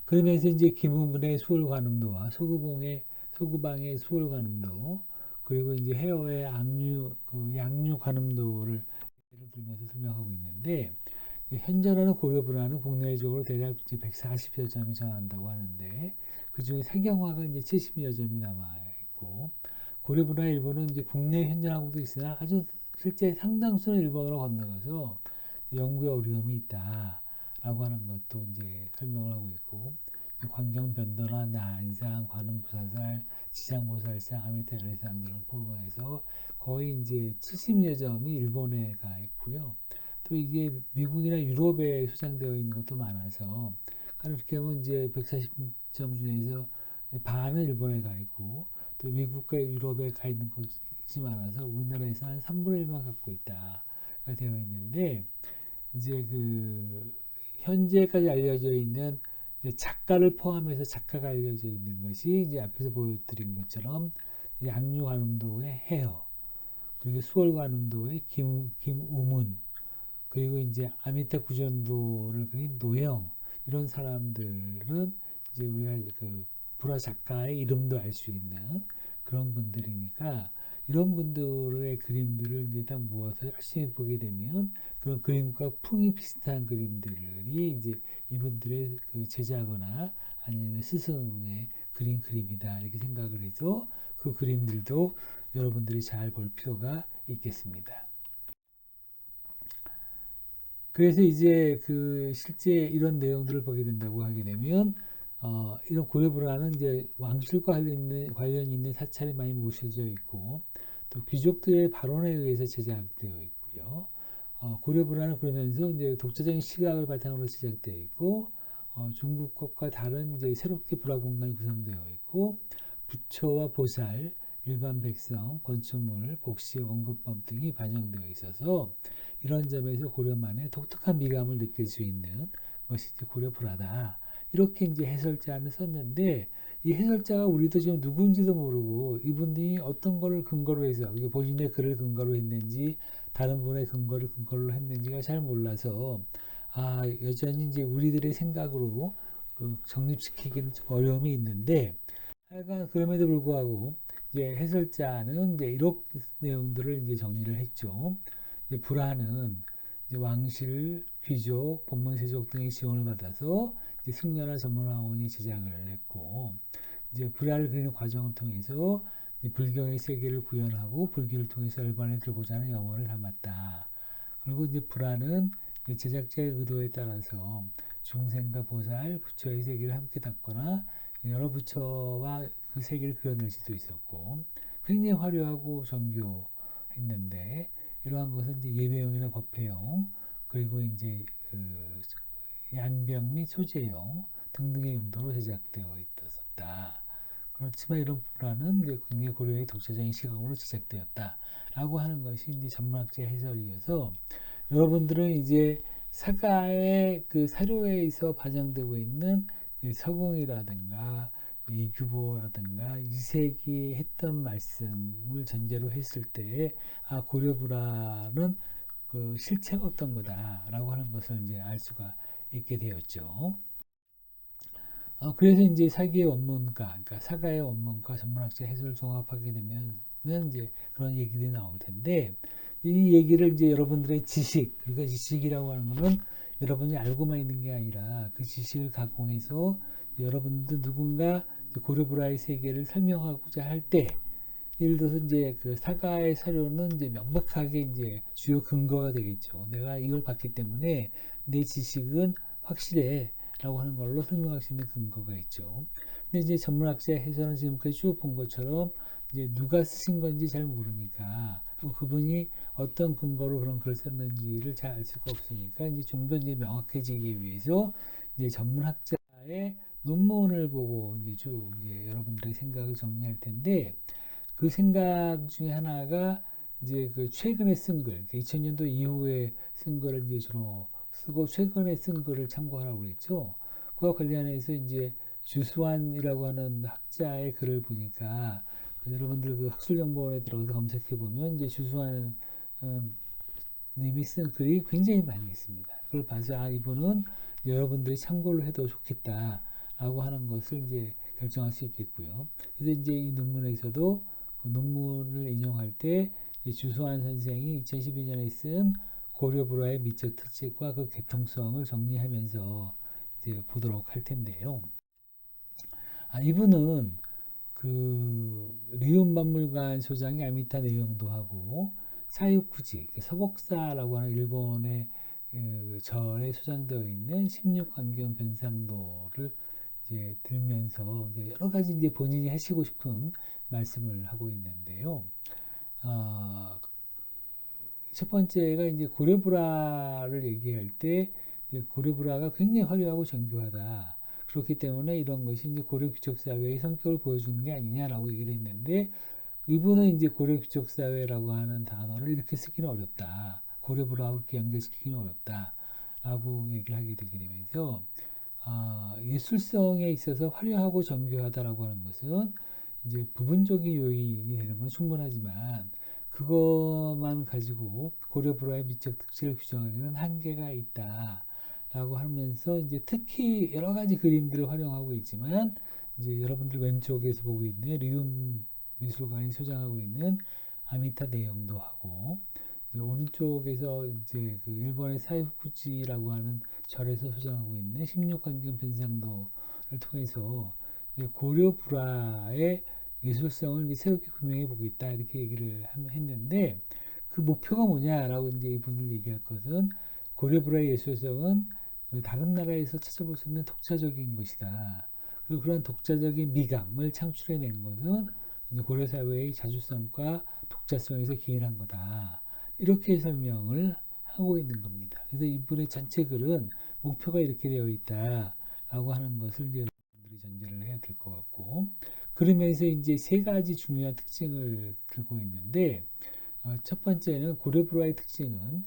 그러면서 이제 김우문의 수월관음도와 소구방의 수월관음도 그리고 이제 해어의 양류관음도를 예를 들면서 설명하고 있는데 현존하는 고려불화는 국내적으로 대략 140여 점이 전한다고 하는데 그 중에 세경화가 이제 70여 점이 남아 있고 고려불화 일본은 이제 국내에 현존하고도 있으나 아주 실제 상당수는 일본으로 건너가서 연구에 어려움이 있다라고 하는 것도 이제 설명을 하고 있고 광경변도나 나안상, 관음보살살, 지장보살상, 아미타열애상 등을 포함해서 거의 이제 70여 점이 일본에 가 있고요. 또 이게 미국이나 유럽에 소장되어 있는 것도 많아서 그렇게 하면 이제 140점 중에서 반은 일본에 가 있고 또 미국과 유럽에 가 있는 것이 많아서 우리나라에서 한 3분의 1만 갖고 있다가 되어 있는데 이제 그 현재까지 알려져 있는 작가를 포함해서 작가가 알려져 있는 것이 이제 앞에서 보여드린 것처럼 양류관음도의 해어 그리고 수월관음도의 김우문 그리고 이제 아미타 구전도를 그린 노영 이런 사람들은 이제 우리가 그 불화 작가의 이름도 알 수 있는 그런 분들이니까 이런 분들의 그림들을 이제 딱 모아서 열심히 보게 되면 그런 그림과 풍이 비슷한 그림들이 이제 이분들의 그 제자거나 아니면 스승의 그린 그림이다 이렇게 생각을 해서 그 그림들도 여러분들이 잘 볼 필요가 있겠습니다. 그래서 이제 그 실제 이런 내용들을 보게 된다고 하게 되면 이런 고려불화는 이제 왕실과 관련 있는 사찰이 많이 모셔져 있고 또 귀족들의 발언에 의해서 제작되어 있고요. 고려불화는 그러면서 이제 독자적인 시각을 바탕으로 제작되어 있고 중국 것과 다른 이제 새롭게 불화 공간이 구성되어 있고 부처와 보살, 일반 백성, 건축물, 복시, 원근법 등이 반영되어 있어서 이런 점에서 고려만의 독특한 미감을 느낄 수 있는 것이 이제 고려불화다. 이렇게 이제 해설자는 썼는데 이 해설자가 우리도 지금 누군지도 모르고 이분이 어떤 거를 근거로 해서 본인의 글을 근거로 했는지 다른 분의 근거로 했는지가 잘 몰라서 여전히 이제 우리들의 생각으로 정립시키기는 좀 어려움이 있는데 하여간 그럼에도 불구하고 이제 해설자는 이제 이런 내용들을 이제 정리를 했죠. 이제 불화는 이제 왕실, 귀족, 권문세족 등의 지원을 받아서 이제 승려나 전문화원이 제작을 했고 이제 불화를 그리는 과정을 통해서 불경의 세계를 구현하고 불교를 통해서 열반에 들고자 하는 염원을 담았다. 그리고 이제 불화는 제작자의 의도에 따라서 중생과 보살, 부처의 세계를 함께 담거나 여러 부처와 그 세계를 그려낼 수도 있었고 굉장히 화려하고 정교했는데 이러한 것은 이제 예배용이나 법회용 그리고 이제 양병 및 소재용 등등의 용도로 제작되어 있었다. 그렇지만 이런 불화는 굉장히 고려의 독자적인 시각으로 제작되었다라고 하는 것이 이제 전문학자의 해설이어서 여러분들은 이제 사가의 그 사료에서 반영되고 있는 서공이라든가 이규보라든가 이색이 했던 말씀을 전제로 했을 때 고려불화는 그 실체가 어떤 거다라고 하는 것을 이제 알 수가 있게 되었죠. 그래서 이제 사기의 원문가, 그러니까 사가의 원문과 전문학자 해설을 종합하게 되면 이제 그런 얘기들이 나올 텐데 이 얘기를 이제 여러분들의 지식, 그러니까 지식이라고 하는 것은 여러분이 알고만 있는 게 아니라 그 지식을 가공해서 여러분들 누군가 고려불화의 세계를 설명하고자 할 때, 예를 들어서 이제 그 사가의 사료는 이제 명백하게 이제 주요 근거가 되겠죠. 내가 이걸 봤기 때문에 내 지식은 확실해 라고 하는 걸로 설명할 수 있는 근거가 있죠. 근데 이제 전문학자의 해설은 지금까지 쭉 본 것처럼 이제 누가 쓰신 건지 잘 모르니까 그분이 어떤 근거로 그런 글을 썼는지를 잘 알 수가 없으니까 이제 좀 더 이제 명확해지기 위해서 이제 전문학자의 논문을 보고 이제 쭉 이제 여러분들의 생각을 정리할 텐데 그 생각 중에 하나가 이제 그 최근에 쓴 글, 2000년도 이후에 쓴 글을 이제 주로 쓰고 최근에 쓴 글을 참고하라고 그랬죠. 그와 관련해서 이제 주수환이라고 하는 학자의 글을 보니까 여러분들 그 학술정보원에 들어가서 검색해 보면 이제 주수환 님이 쓴 글이 굉장히 많이 있습니다. 그걸 봐서 이분은 여러분들이 참고를 해도 좋겠다라고 하는 것을 이제 결정할 수 있겠고요. 그래서 이제 이 논문에서도 그 논문을 인용할 때 주수환 선생이 2012년에 쓴 고려 불화의 미적 특징과 그 개통성을 정리하면서 이제 보도록 할 텐데요. 이분은 그 리움박물관 소장이 아미타 내용도 하고 사유쿠지 서복사라고 하는 일본의 그 절에 소장되어 있는 16광경 변상도를 이제 들면서 이제 여러 가지 이제 본인이 하시고 싶은 말씀을 하고 있는데요. 첫 번째가 이제 고려불화를 얘기할 때 고려불화가 굉장히 화려하고 정교하다. 그렇기 때문에 이런 것이 이제 고려 귀족 사회의 성격을 보여주는 게 아니냐라고 얘기를 했는데 이분은 이제 고려 귀족 사회라고 하는 단어를 이렇게 쓰기는 어렵다. 고려불화하고 이렇게 연결시키기는 어렵다라고 얘기를 하게 되게 되면서 예술성에 있어서 화려하고 정교하다라고 하는 것은 이제 부분적인 요인이 되는 건 충분하지만 그것만 가지고 고려 불화의 미적 특질을 규정하기는 한계가 있다라고 하면서 이제 특히 여러 가지 그림들을 활용하고 있지만 이제 여러분들 왼쪽에서 보고 있는 리움 미술관이 소장하고 있는 아미타 내용도 하고 오른쪽에서 이제 그 일본의 사이후쿠지라고 하는 절에서 소장하고 있는 16광경 변상도를 통해서 고려 불화의 예술성을 이제 새롭게 규명해 보겠다 이렇게 얘기를 했는데 그 목표가 뭐냐라고 이제 이분을 얘기할 것은 고려 불화의 예술성은 다른 나라에서 찾아볼 수 없는 독자적인 것이다. 그리고 그런 독자적인 미감을 창출해낸 것은 고려 사회의 자주성과 독자성에서 기인한 거다. 이렇게 설명을 하고 있는 겁니다. 그래서 이분의 전체 글은 목표가 이렇게 되어 있다라고 하는 것을 이제 여러분들이 전제를 해야 될 것 같고, 그러면서 이제 세 가지 중요한 특징을 들고 있는데, 첫 번째는 고려 불화의 특징은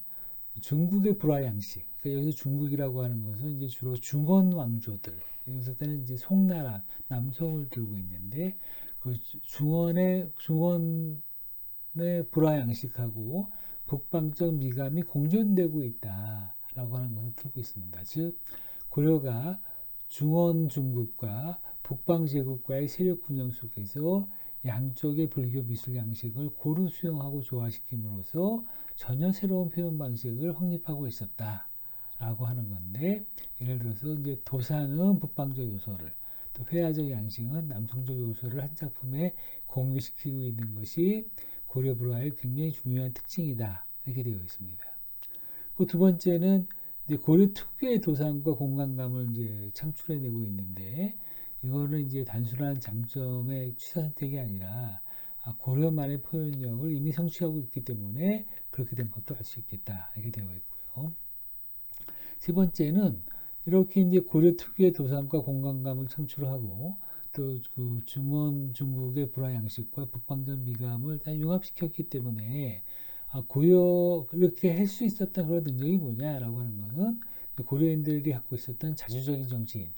중국의 불화 양식. 그러니까 여기서 중국이라고 하는 것은 이제 주로 중원 왕조들. 여기서 때는 이제 송나라, 남송을 들고 있는데, 그 중원의 불화 양식하고 북방적 미감이 공존되고 있다라고 하는 것을 들고 있습니다. 즉 고려가 중원 중국과 북방 제국과의 세력 균형 속에서 양쪽의 불교 미술 양식을 고루 수용하고 조화시킴으로써 전혀 새로운 표현 방식을 확립하고 있었다라고 하는 건데, 예를 들어서 이제 도상은 북방적 요소를, 또 회화적 양식은 남성적 요소를 한 작품에 공유시키고 있는 것이 고려 불화의 굉장히 중요한 특징이다 이렇게 되어 있습니다. 그 두 번째는 이제 고려 특유의 도상과 공간감을 이제 창출해내고 있는데, 이거는 이제 단순한 장점의 취사 선택이 아니라 고려만의 표현력을 이미 성취하고 있기 때문에 그렇게 된 것도 알 수 있겠다 이렇게 되어 있고요. 세 번째는 이렇게 이제 고려 특유의 도상과 공간감을 창출하고 또 그 중원 중국의 불화 양식과 북방적 미감을 다 융합시켰기 때문에 고려 그렇게 할 수 있었던 그런 능력이 뭐냐라고 하는 것은 고려인들이 갖고 있었던 자주적인 정신이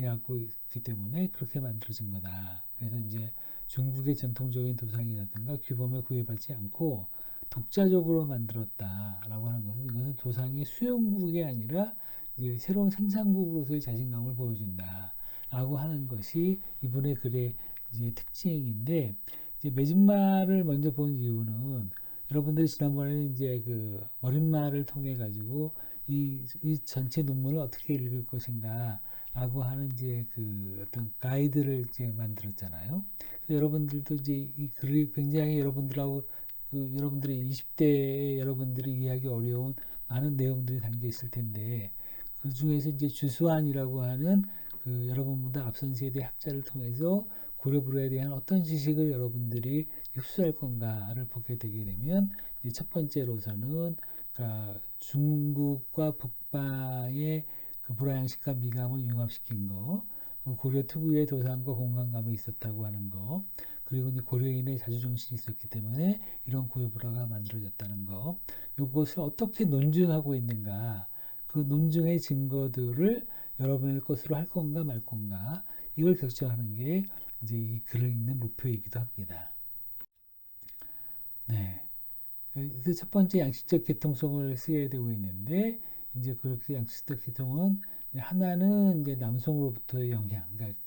갖고 있기 때문에 그렇게 만들어진 거다. 그래서 이제 중국의 전통적인 도상이라든가 규범에 구애받지 않고 독자적으로 만들었다라고 하는 것은 이것은 도상의 수용국이 아니라 이제 새로운 생산국으로서의 자신감을 보여준다. 라고 하는 것이 이분의 글의 이제 특징인데, 이제 매진말을 먼저 본 이유는 여러분들이 지난번에 이제 그 머릿말을 통해 가지고 이 전체 논문을 어떻게 읽을 것인가 라고 하는 이제 그 어떤 가이드를 이제 만들었잖아요. 그래서 여러분들도 이제 이 글이 굉장히 여러분들하고 그 여러분들이 20대에 여러분들이 이해하기 어려운 많은 내용들이 담겨 있을 텐데, 그 중에서 이제 주수환이라고 하는 그 여러분보다 앞선 세대 학자를 통해서 고려 불화에 대한 어떤 지식을 여러분들이 흡수할 건가를 보게 되게 되면 이제 첫 번째로서는 그러니까 중국과 북방의 그 불화 양식과 미감을 융합시킨 거, 고려 특유의 도산과 공간감이 있었다고 하는 거, 그리고 이제 고려인의 자주정신이 있었기 때문에 이런 고려 불화가 만들어졌다는 거, 이것을 어떻게 논증하고 있는가, 그 논증의 증거들을 여러분의 것으로 할 건가 말 건가, 이걸 결정하는 게 이제 이 글을 읽는 목표이기도 합니다. 네. 그래서 첫 번째 양식적 계통성을 쓰게 되고 있는데, 이제 그렇게 양식적 계통은 하나는 이제 남성으로부터의 영향, 그러니까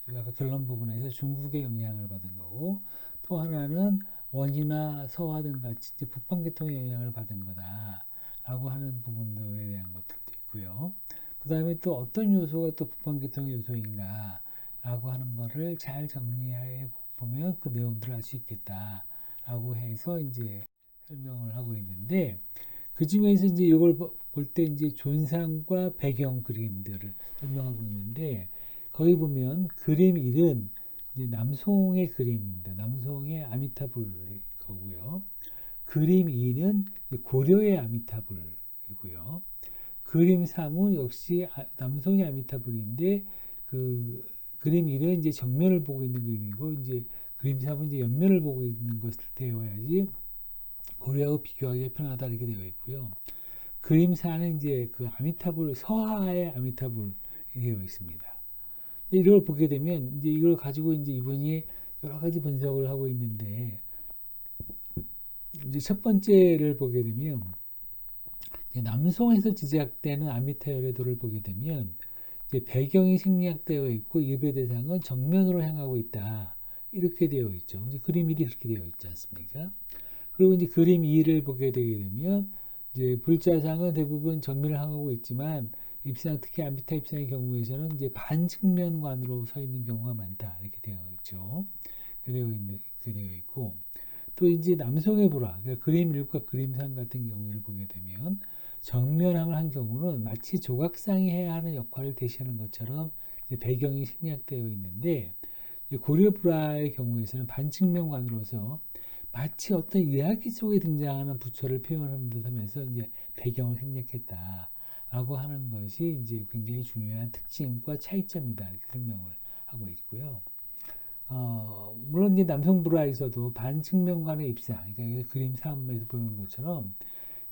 아까 결론 부분에서 중국의 영향을 받은 거고, 또 하나는 원이나 서화 등 같이 이제 북방 계통의 영향을 받은 거다라고 하는 부분들에 대한 것들도 있고요. 그 다음에 또 어떤 요소가 또 북방 계통의 요소인가라고 하는 거를 잘 정리해 보면 그 내용들을 알 수 있겠다라고 해서 이제 설명을 하고 있는데, 그 중에서 이제 이걸 볼 때 이제 존상과 배경 그림들을 설명하고 있는데, 거기 보면 그림 1은 이제 남송의 그림입니다. 남송의 아미타불의 거고요. 그림 2는 고려의 아미타불이고요. 그림 3은 역시 남송의 아미타불인데, 그 그림 1은 이제 정면을 보고 있는 그림이고, 이제 그림 3은 이제 옆면을 보고 있는 것을 되어야지 고려하고 비교하기가 편하다 이렇게 되어 있고요. 그림 4는 이제 그 아미타불, 서하의 아미타불이 되어 있습니다. 이걸 보게 되면 이제 이걸 가지고 이제 이분이 여러 가지 분석을 하고 있는데, 이제 첫 번째를 보게 되면 남송에서 지적되는 아미타 열애도를 보게 되면 이제 배경이 생략되어 있고 예배 대상은 정면으로 향하고 있다 이렇게 되어 있죠. 이제 그림 1이 그렇게 되어 있지 않습니까? 그리고 이제 그림 2를 보게 되게 되면 이제 불자상은 대부분 정면을 향하고 있지만 입상, 특히 아미타 입상의 경우에서는 이제 반측면관으로 서 있는 경우가 많다 이렇게 되어 있죠. 그 되어 있고, 또 이제 남성의 불화, 그러니까 그림 1과 그림 3 같은 경우를 보게 되면 정면함을 한 경우는 마치 조각상이 해야 하는 역할을 대시하는 것처럼 배경이 생략되어 있는데, 고려 불화의 경우에서는 반측면관으로서 마치 어떤 이야기 속에 등장하는 부처를 표현하는 듯 하면서 이제 배경을 생략했다라고 하는 것이 이제 굉장히 중요한 특징과 차이점이다 이렇게 설명을 하고 있고요. 물론 이제 남성 불화에서도 반측면관의 입상, 그러니까 그림 3에서 보는 것처럼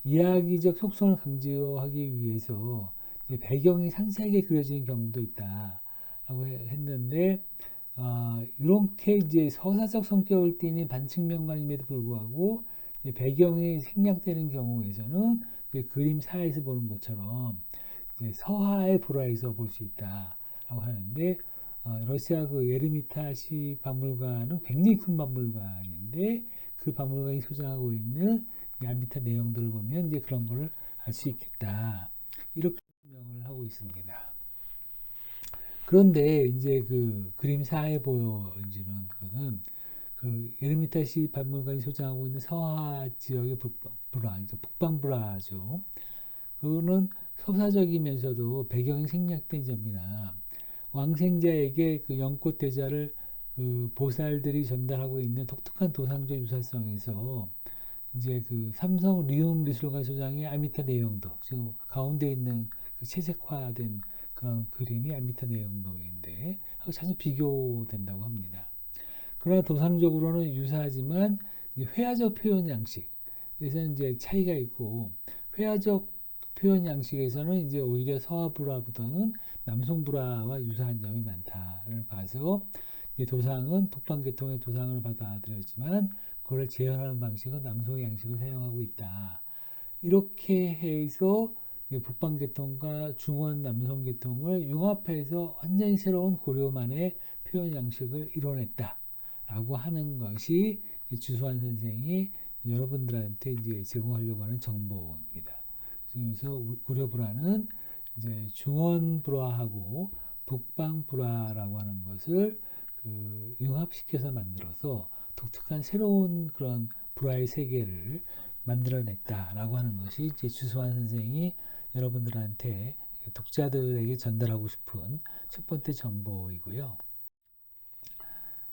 이야기적 속성을 강조하기 위해서 배경이 상세하게 그려지는 경우도 있다라고 했는데, 이렇게 이제 서사적 성격을 띠는 반측면관임에도 불구하고 배경이 생략되는 경우에서는 그림 4에서 보는 것처럼 서하의 불화에서 볼 수 있다라고 하는데, 러시아 그 예르미타시 박물관은 굉장히 큰 박물관인데 그 박물관이 소장하고 있는 아미타 내용들을 보면 이제 그런 거를 알 수 있겠다 이렇게 설명을 하고 있습니다. 그런데 이제 그 그림 4에 보여지는 것은 그 예르미타시 박물관이 소장하고 있는 서하 지역의 불화, 그러니까 북방 불화죠. 그거는 서사적이면서도 배경이 생략된 점이나 왕생자에게 그 연꽃 대자를 그 보살들이 전달하고 있는 독특한 도상적 유사성에서 이제 그 삼성 리움 미술관 소장의 아미타 내용도 지금 가운데 있는 그 채색화된 그런 그림이 아미타 내용도인데 하고 자주 비교된다고 합니다. 그러나 도상적으로는 유사하지만 회화적 표현 양식 그래서 이제 차이가 있고, 회화적 표현 양식에서는 이제 오히려 서화불화보다는 남성불화와 유사한 점이 많다를 봐서 도상은 북방계통의 도상을 받아들였지만 그걸 재현하는 방식은 남성의 양식을 사용하고 있다. 이렇게 해서 북방계통과 중원 남성계통을 융합해서 완전히 새로운 고려만의 표현 양식을 이뤄냈다. 라고 하는 것이 주수환 선생이 여러분들한테 이제 제공하려고 하는 정보입니다. 그래서 고려 불화는 이제 중원 불화하고 북방 불화라고 하는 것을 그 융합시켜서 만들어서 독특한 새로운 그런 불화의 세계를 만들어냈다라고 하는 것이 이제 주수환 선생이 여러분들한테 독자들에게 전달하고 싶은 첫 번째 정보이고요.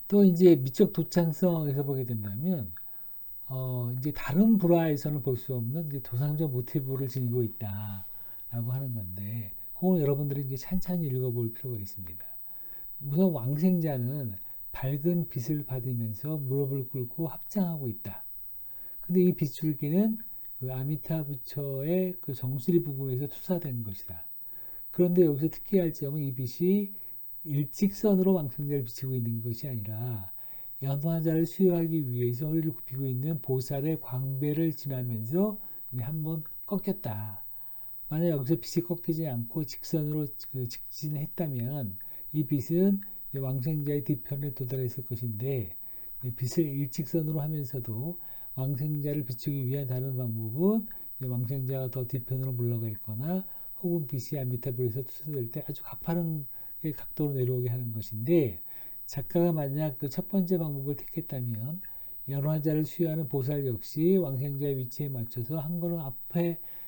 또 이제 미적 도창성에서 보게 된다면 이제 다른 불화에서는 볼 수 없는 이제 도상적 모티브를 지니고 있다라고 하는 건데, 그건 여러분들이 이제 찬찬히 읽어볼 필요가 있습니다. 우선 왕생자는 밝은 빛을 받으면서 무릎을 꿇고 합장하고 있다. 근데 이 빛줄기는 그 아미타 부처의 그 정수리 부분에서 투사된 것이다. 그런데 여기서 특이할 점은 이 빛이 일직선으로 왕생자를 비치고 있는 것이 아니라 연화자를 수여하기 위해서 허리를 굽히고 있는 보살의 광배를 지나면서 이제 한번 꺾였다. 만약 여기서 빛이 꺾이지 않고 직선으로 직진했다면 이 빛은 왕생자의 뒤편에 도달했을 것인데, 빛을 일직선으로 하면서도 왕생자를 비추기 위한 다른 방법은 왕생자가 더 뒤편으로 물러가 있거나 혹은 빛이 아미타불에서 투사될 때 아주 가파른 각도로 내려오게 하는 것인데, 작가가 만약 그 첫 번째 방법을 택했다면 연화자를 수여하는 보살 역시 왕생자의 위치에 맞춰서 한 걸음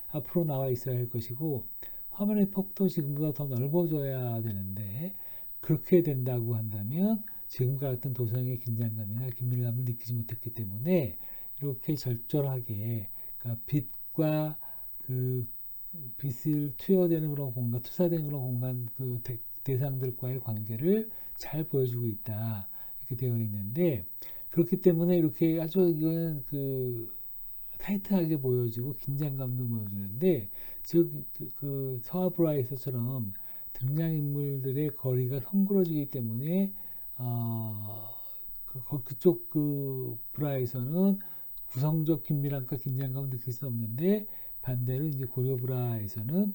앞으로 나와 있어야 할 것이고, 화면의 폭도 지금보다 더 넓어져야 되는데, 그렇게 된다고 한다면 지금과 같은 도상의 긴장감이나 긴밀감을 느끼지 못했기 때문에 이렇게 절절하게, 그러니까 빛과 그 빛을 투여되는 그런 공간, 투사되는 그런 공간, 그 대상들과의 관계를 잘 보여주고 있다, 이렇게 되어 있는데, 그렇기 때문에 이렇게 아주 이거는 그 타이트하게 보여지고 긴장감도 보여주는데, 즉 그 서아브라에서처럼 등장인물들의 거리가 성그러지기 때문에 그쪽 그 브라에서는 구성적 긴밀함과 긴장감을 느낄 수 없는데, 반대로 이제 고려 브라에서는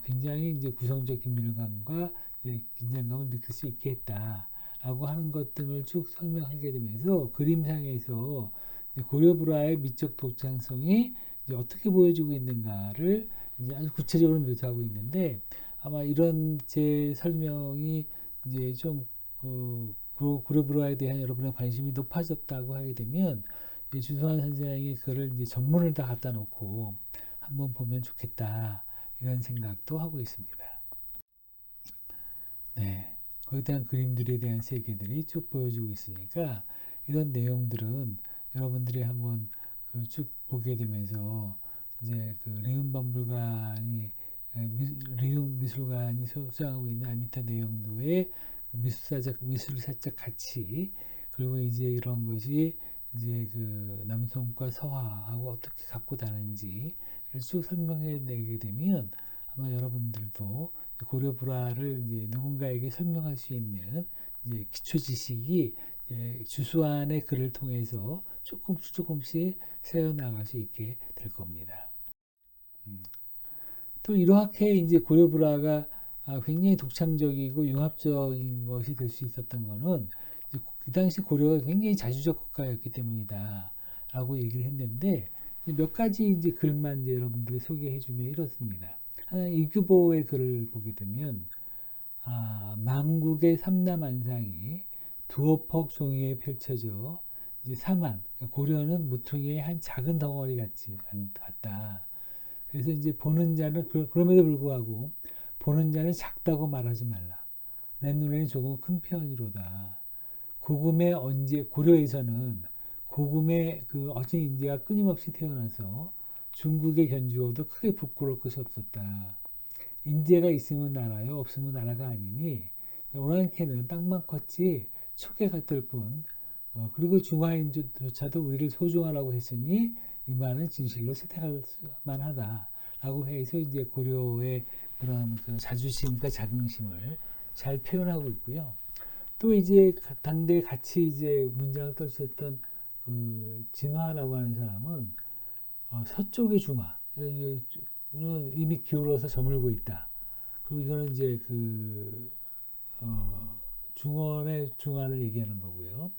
굉장히 이제 구성적 긴밀감과 이제 긴장감을 느낄 수 있게 했다라고 하는 것 등을 쭉 설명하게 되면서 그림상에서 고려 브라의 미적 독창성이 이제 어떻게 보여지고 있는가를 이제 아주 구체적으로 묘사하고 있는데, 아마 이런 제 설명이 이제 좀 고려 브라에 대한 여러분의 관심이 높아졌다고 하게 되면 주소환 선생이 그걸 이제 전문을 다 갖다 놓고 한번 보면 좋겠다, 이런 생각도 하고 있습니다. 네, 거기에 대한 그림들에 대한 세계들이 쭉 보여지고 있으니까 이런 내용들은 여러분들이 한번 쭉 보게 되면서 이제 그 리움 박물관이 리움 미술관이 소장하고 있는 아미타 내용도의 미술사적 가치, 그리고 이제 이런 것이 이제 그 남성과 서화하고 어떻게 갖고 다른지를 쭉 설명해 내게 되면 아마 여러분들도 고려 불화를 이제 누군가에게 설명할 수 있는 이제 기초 지식이 주수안의 글을 통해서 조금씩 새어나갈 수 있게 될 겁니다. 또 이렇게 이제 고려 불화가 굉장히 독창적이고 융합적인 것이 될 수 있었던 것은 그 당시 고려가 굉장히 자주적 국가였기 때문이다 라고 얘기를 했는데, 몇 가지 이제 글만 이제 여러분들이 소개해 주면 이렇습니다. 하나, 이규보의 글을 보게 되면 만국의 삼남안상이 두어퍽 종이에 펼쳐져 이제 사만, 그러니까 고려는 무퉁이의 한 작은 덩어리 같다. 그래서 이제 보는 자는 그럼에도 불구하고 보는 자는 작다고 말하지 말라. 내 눈에는 조금 큰 편이로다. 고려에서는 고금의 그 어진 인재가 끊임없이 태어나서 중국에 견주어도 크게 부끄러울 것이 없었다. 인재가 있으면 나라요, 없으면 나라가 아니니 오랑캐는 땅만 컸지 촉에 같을 뿐, 그리고 중화인조차도 우리를 소중하라고 했으니 이 말은 진실로 채택할 만하다 라고 해서 이제 고려의 그런 그 자주심과 자긍심을 잘 표현하고 있고요. 또 이제 당대에 같이 이제 문장을 떨쳤던 그 진화라고 하는 사람은 서쪽의 중화, 이거는 이미 기울어서 저물고 있다. 그리고 이거는 이제 중원의 중화를 얘기하는 거고요.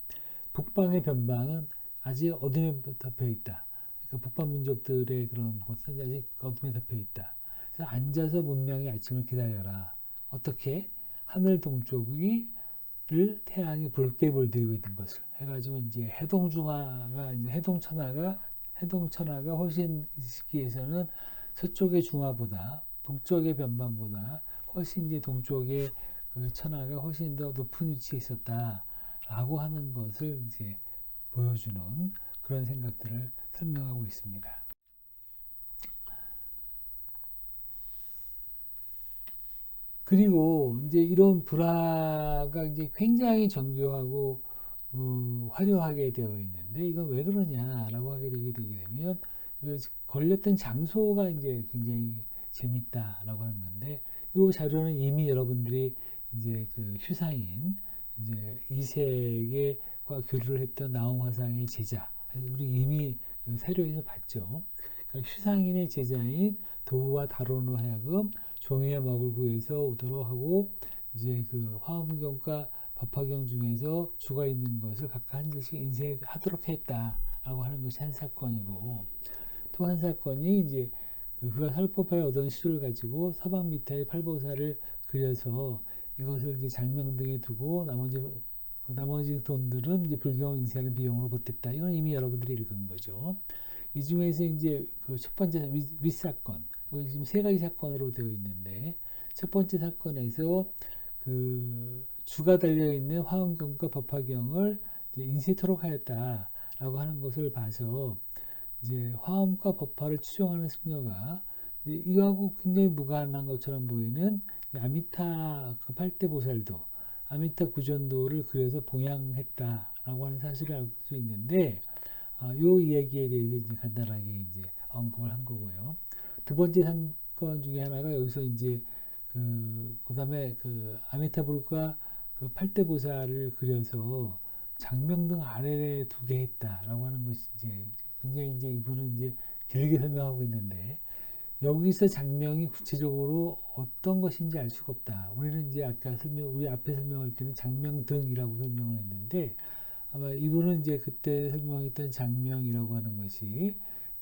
북방의 변방은 아직 어둠에 덮여 있다. 그러니까 북방 민족들의 그런 곳은 아직 어둠에 덮여 있다. 그래서 앉아서 문명의 아침을 기다려라. 어떻게? 하늘 동쪽을 태양이 붉게 물들이고 있는 것을 해가지고 이제 해동중화가 이제 해동천하가 훨씬 이 시기에서는 서쪽의 중화보다 북쪽의 변방보다 훨씬 이제 동쪽의 그 천하가 훨씬 더 높은 위치에 있었다라고 하는 것을 이제 보여주는 그런 생각들을 설명하고 있습니다. 그리고 이제 이런 불화가 이제 굉장히 정교하고 화려하게 되어 있는데 이건 왜 그러냐라고 하게 되면 그 걸렸던 장소가 이제 굉장히 재밌다라고 하는 건데 이 자료는 이미 여러분들이 이제 그 휴상인 이제 이세계과 교류를 했던 나홍 화상의 제자 우리 이미 그 사료에서 봤죠. 그러니까 휴상인의 제자인 도후와 다론으로 하여금 종이의 먹을 구해서 오도록 하고 이제 그 화엄경과 법화경 중에서 주가 있는 것을 각각 한 절씩 인쇄하도록 했다라고 하는 것이 한 사건이고 또 한 사건이 이제 그가 설법하여 얻은 시를 가지고 서방 미타의 팔보사를 그려서 이것을 이제 장명등에 두고 나머지 돈들은 이제 불경 인쇄하는 비용으로 보탰다. 이건 이미 여러분들이 읽은 거죠. 이 중에서 이제 그 첫 번째 윗사건, 지금 세 가지 사건으로 되어 있는데 첫 번째 사건에서 그 주가 달려 있는 화엄경과 법화경을 이제 인쇄토록 하였다라고 하는 것을 봐서 이제 화엄과 법화를 추종하는 승려가 이제 이거하고 굉장히 무관한 것처럼 보이는 아미타 그 8대 보살도 아미타 구전도를 그려서 봉양했다라고 하는 사실을 알 수 있는데 이 이야기에 대해서 이제 간단하게 이제 언급을 한 거고요. 두 번째 사건 중에 하나가 여기서 이제 그다음에 그 아미타불과 그 8대 보살을 그려서 장명등 아래에 두게 했다라고 하는 것이 이제 굉장히 이제 이분은 이제 길게 설명하고 있는데 여기서 장명이 구체적으로 어떤 것인지 알 수가 없다. 우리는 이제 아까 우리 앞에 설명할 때는 장명등이라고 설명을 했는데 아마 이분은 이제 그때 설명했던 장명이라고 하는 것이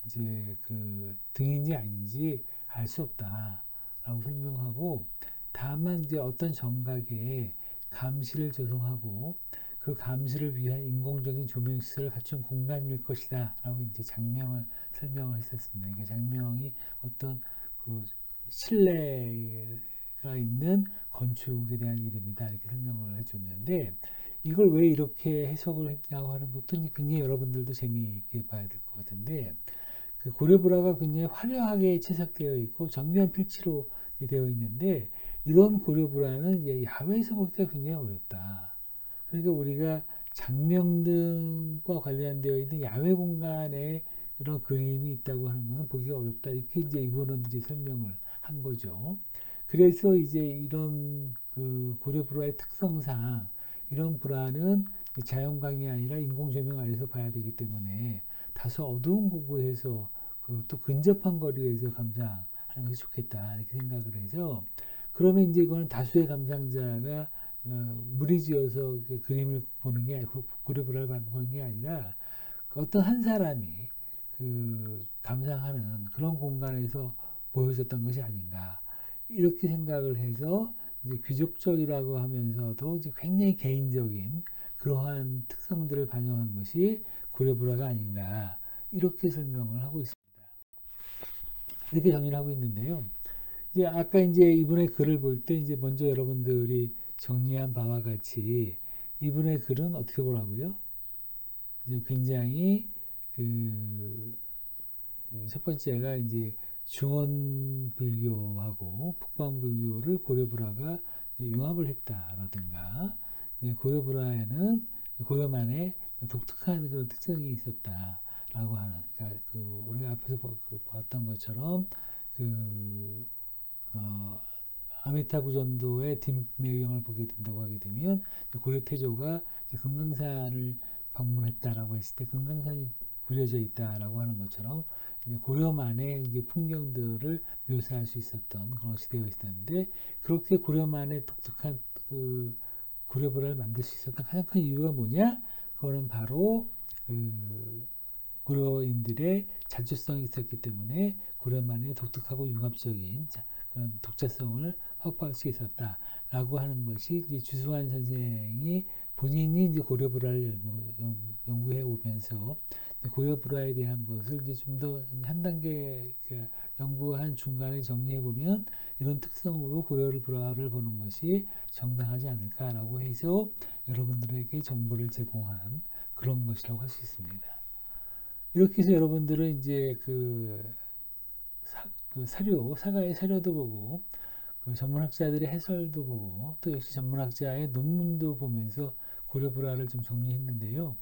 이제 그 등인지 아닌지 알 수 없다라고 설명하고 다만 이제 어떤 정각에 감시를 조성하고 그 감시를 위한 인공적인 조명시설을 갖춘 공간일 것이다 라고 이제 장명을 설명을 했었습니다. 그러니까 장명이 어떤 그 실내가 있는 건축에 대한 이름이다 이렇게 설명을 해줬는데 이걸 왜 이렇게 해석을 했냐고 하는 것도 굉장히 여러분들도 재미있게 봐야 될 것 같은데 그 고려불화가 굉장히 화려하게 채석되어 있고 정교한 필치로 되어 있는데 이런 고려불화는 이제 야외에서 보기가 굉장히 어렵다. 그러니까 우리가 장명등과 관련되어 있는 야외 공간에 이런 그림이 있다고 하는 것은 보기가 어렵다. 이렇게 이제 이분은 이제 설명을 한 거죠. 그래서 이제 이런 그 고려불화의 특성상 이런 불화는 자연광이 아니라 인공조명 아래서 봐야 되기 때문에 다소 어두운 곳에서 또 근접한 거리에서 감상하는 것이 좋겠다 이렇게 생각을 해서 그러면 이제 이거는 다수의 감상자가 무리지어서 그림을 보는 게 고려불화를 보는 게 아니라 어떤 한 사람이 그 감상하는 그런 공간에서 보여졌던 것이 아닌가 이렇게 생각을 해서 이제 귀족적이라고 하면서도 이제 굉장히 개인적인 그러한 특성들을 반영한 것이 고려불화가 아닌가 이렇게 설명을 하고 있습니다. 이렇게 정리를 하고 있는데요. 이제 아까 이제 이분의 글을 볼 때 이제 먼저 여러분들이 정리한 바와 같이 이분의 글은 어떻게 보라고요? 이제 굉장히 그 첫 번째가 이제 중원 불교하고 북방 불교를 고려불화가 융합을 했다라든가 고려불화에는 고려만의 독특한 그런 특성이 있었다라고 하는 그러니까 그 우리가 앞에서 봤던 것처럼 그 아미타구전도의 뒷매경을 보게 된다고 하게 되면 고려태조가 금강산을 방문했다라고 했을 때 금강산이 그려져 있다라고 하는 것처럼 고려만의 이제 풍경들을 묘사할 수 있었던 그런 것이 되어 있었는데 그렇게 고려만의 독특한 그 고려불화를 만들 수 있었던 가장 큰 이유가 뭐냐? 그거는 바로 그 고려인들의 자주성이 있었기 때문에 고려만의 독특하고 융합적인 그런 독자성을 확보할 수 있었다라고 하는 것이 이제 주승환 선생이 본인이 이제 고려불화를 연구해 오면서 고려불화에 대한 것을 이제 좀 더 한 단계 연구한 중간에 정리해 보면 이런 특성으로 고려불화를 보는 것이 정당하지 않을까라고 해서 여러분들에게 정보를 제공한 그런 것이라고 할 수 있습니다. 이렇게 해서 여러분들은 이제 그 사가의 사료도 보고 그 전문학자들의 해설도 보고 또 역시 전문학자의 논문도 보면서 고려불화를 좀 정리했는데요.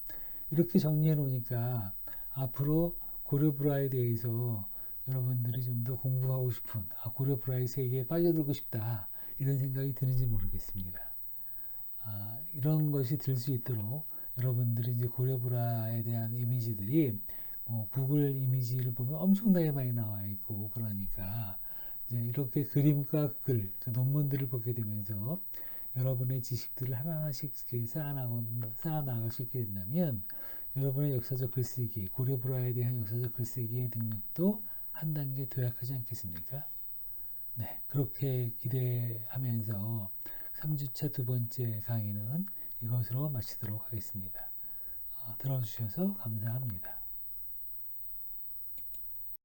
이렇게 정리해 놓으니까 앞으로 고려불화에 대해서 여러분들이 좀 더 공부하고 싶은 고려불화의 세계에 빠져들고 싶다 이런 생각이 드는지 모르겠습니다. 이런 것이 들 수 있도록 여러분들이 이제 고려불화에 대한 이미지들이 구글 이미지를 보면 엄청나게 많이 나와 있고 그러니까 이제 이렇게 그림과 글, 그 논문들을 보게 되면서 여러분의 지식들을 하나하나씩 쌓아나갈 수 있게 된다면 여러분의 역사적 글쓰기, 고려불화에 대한 역사적 글쓰기의 능력도 한 단계 도약하지 않겠습니까? 네, 그렇게 기대하면서 3주차 두 번째 강의는 이것으로 마치도록 하겠습니다. 들어주셔서 감사합니다.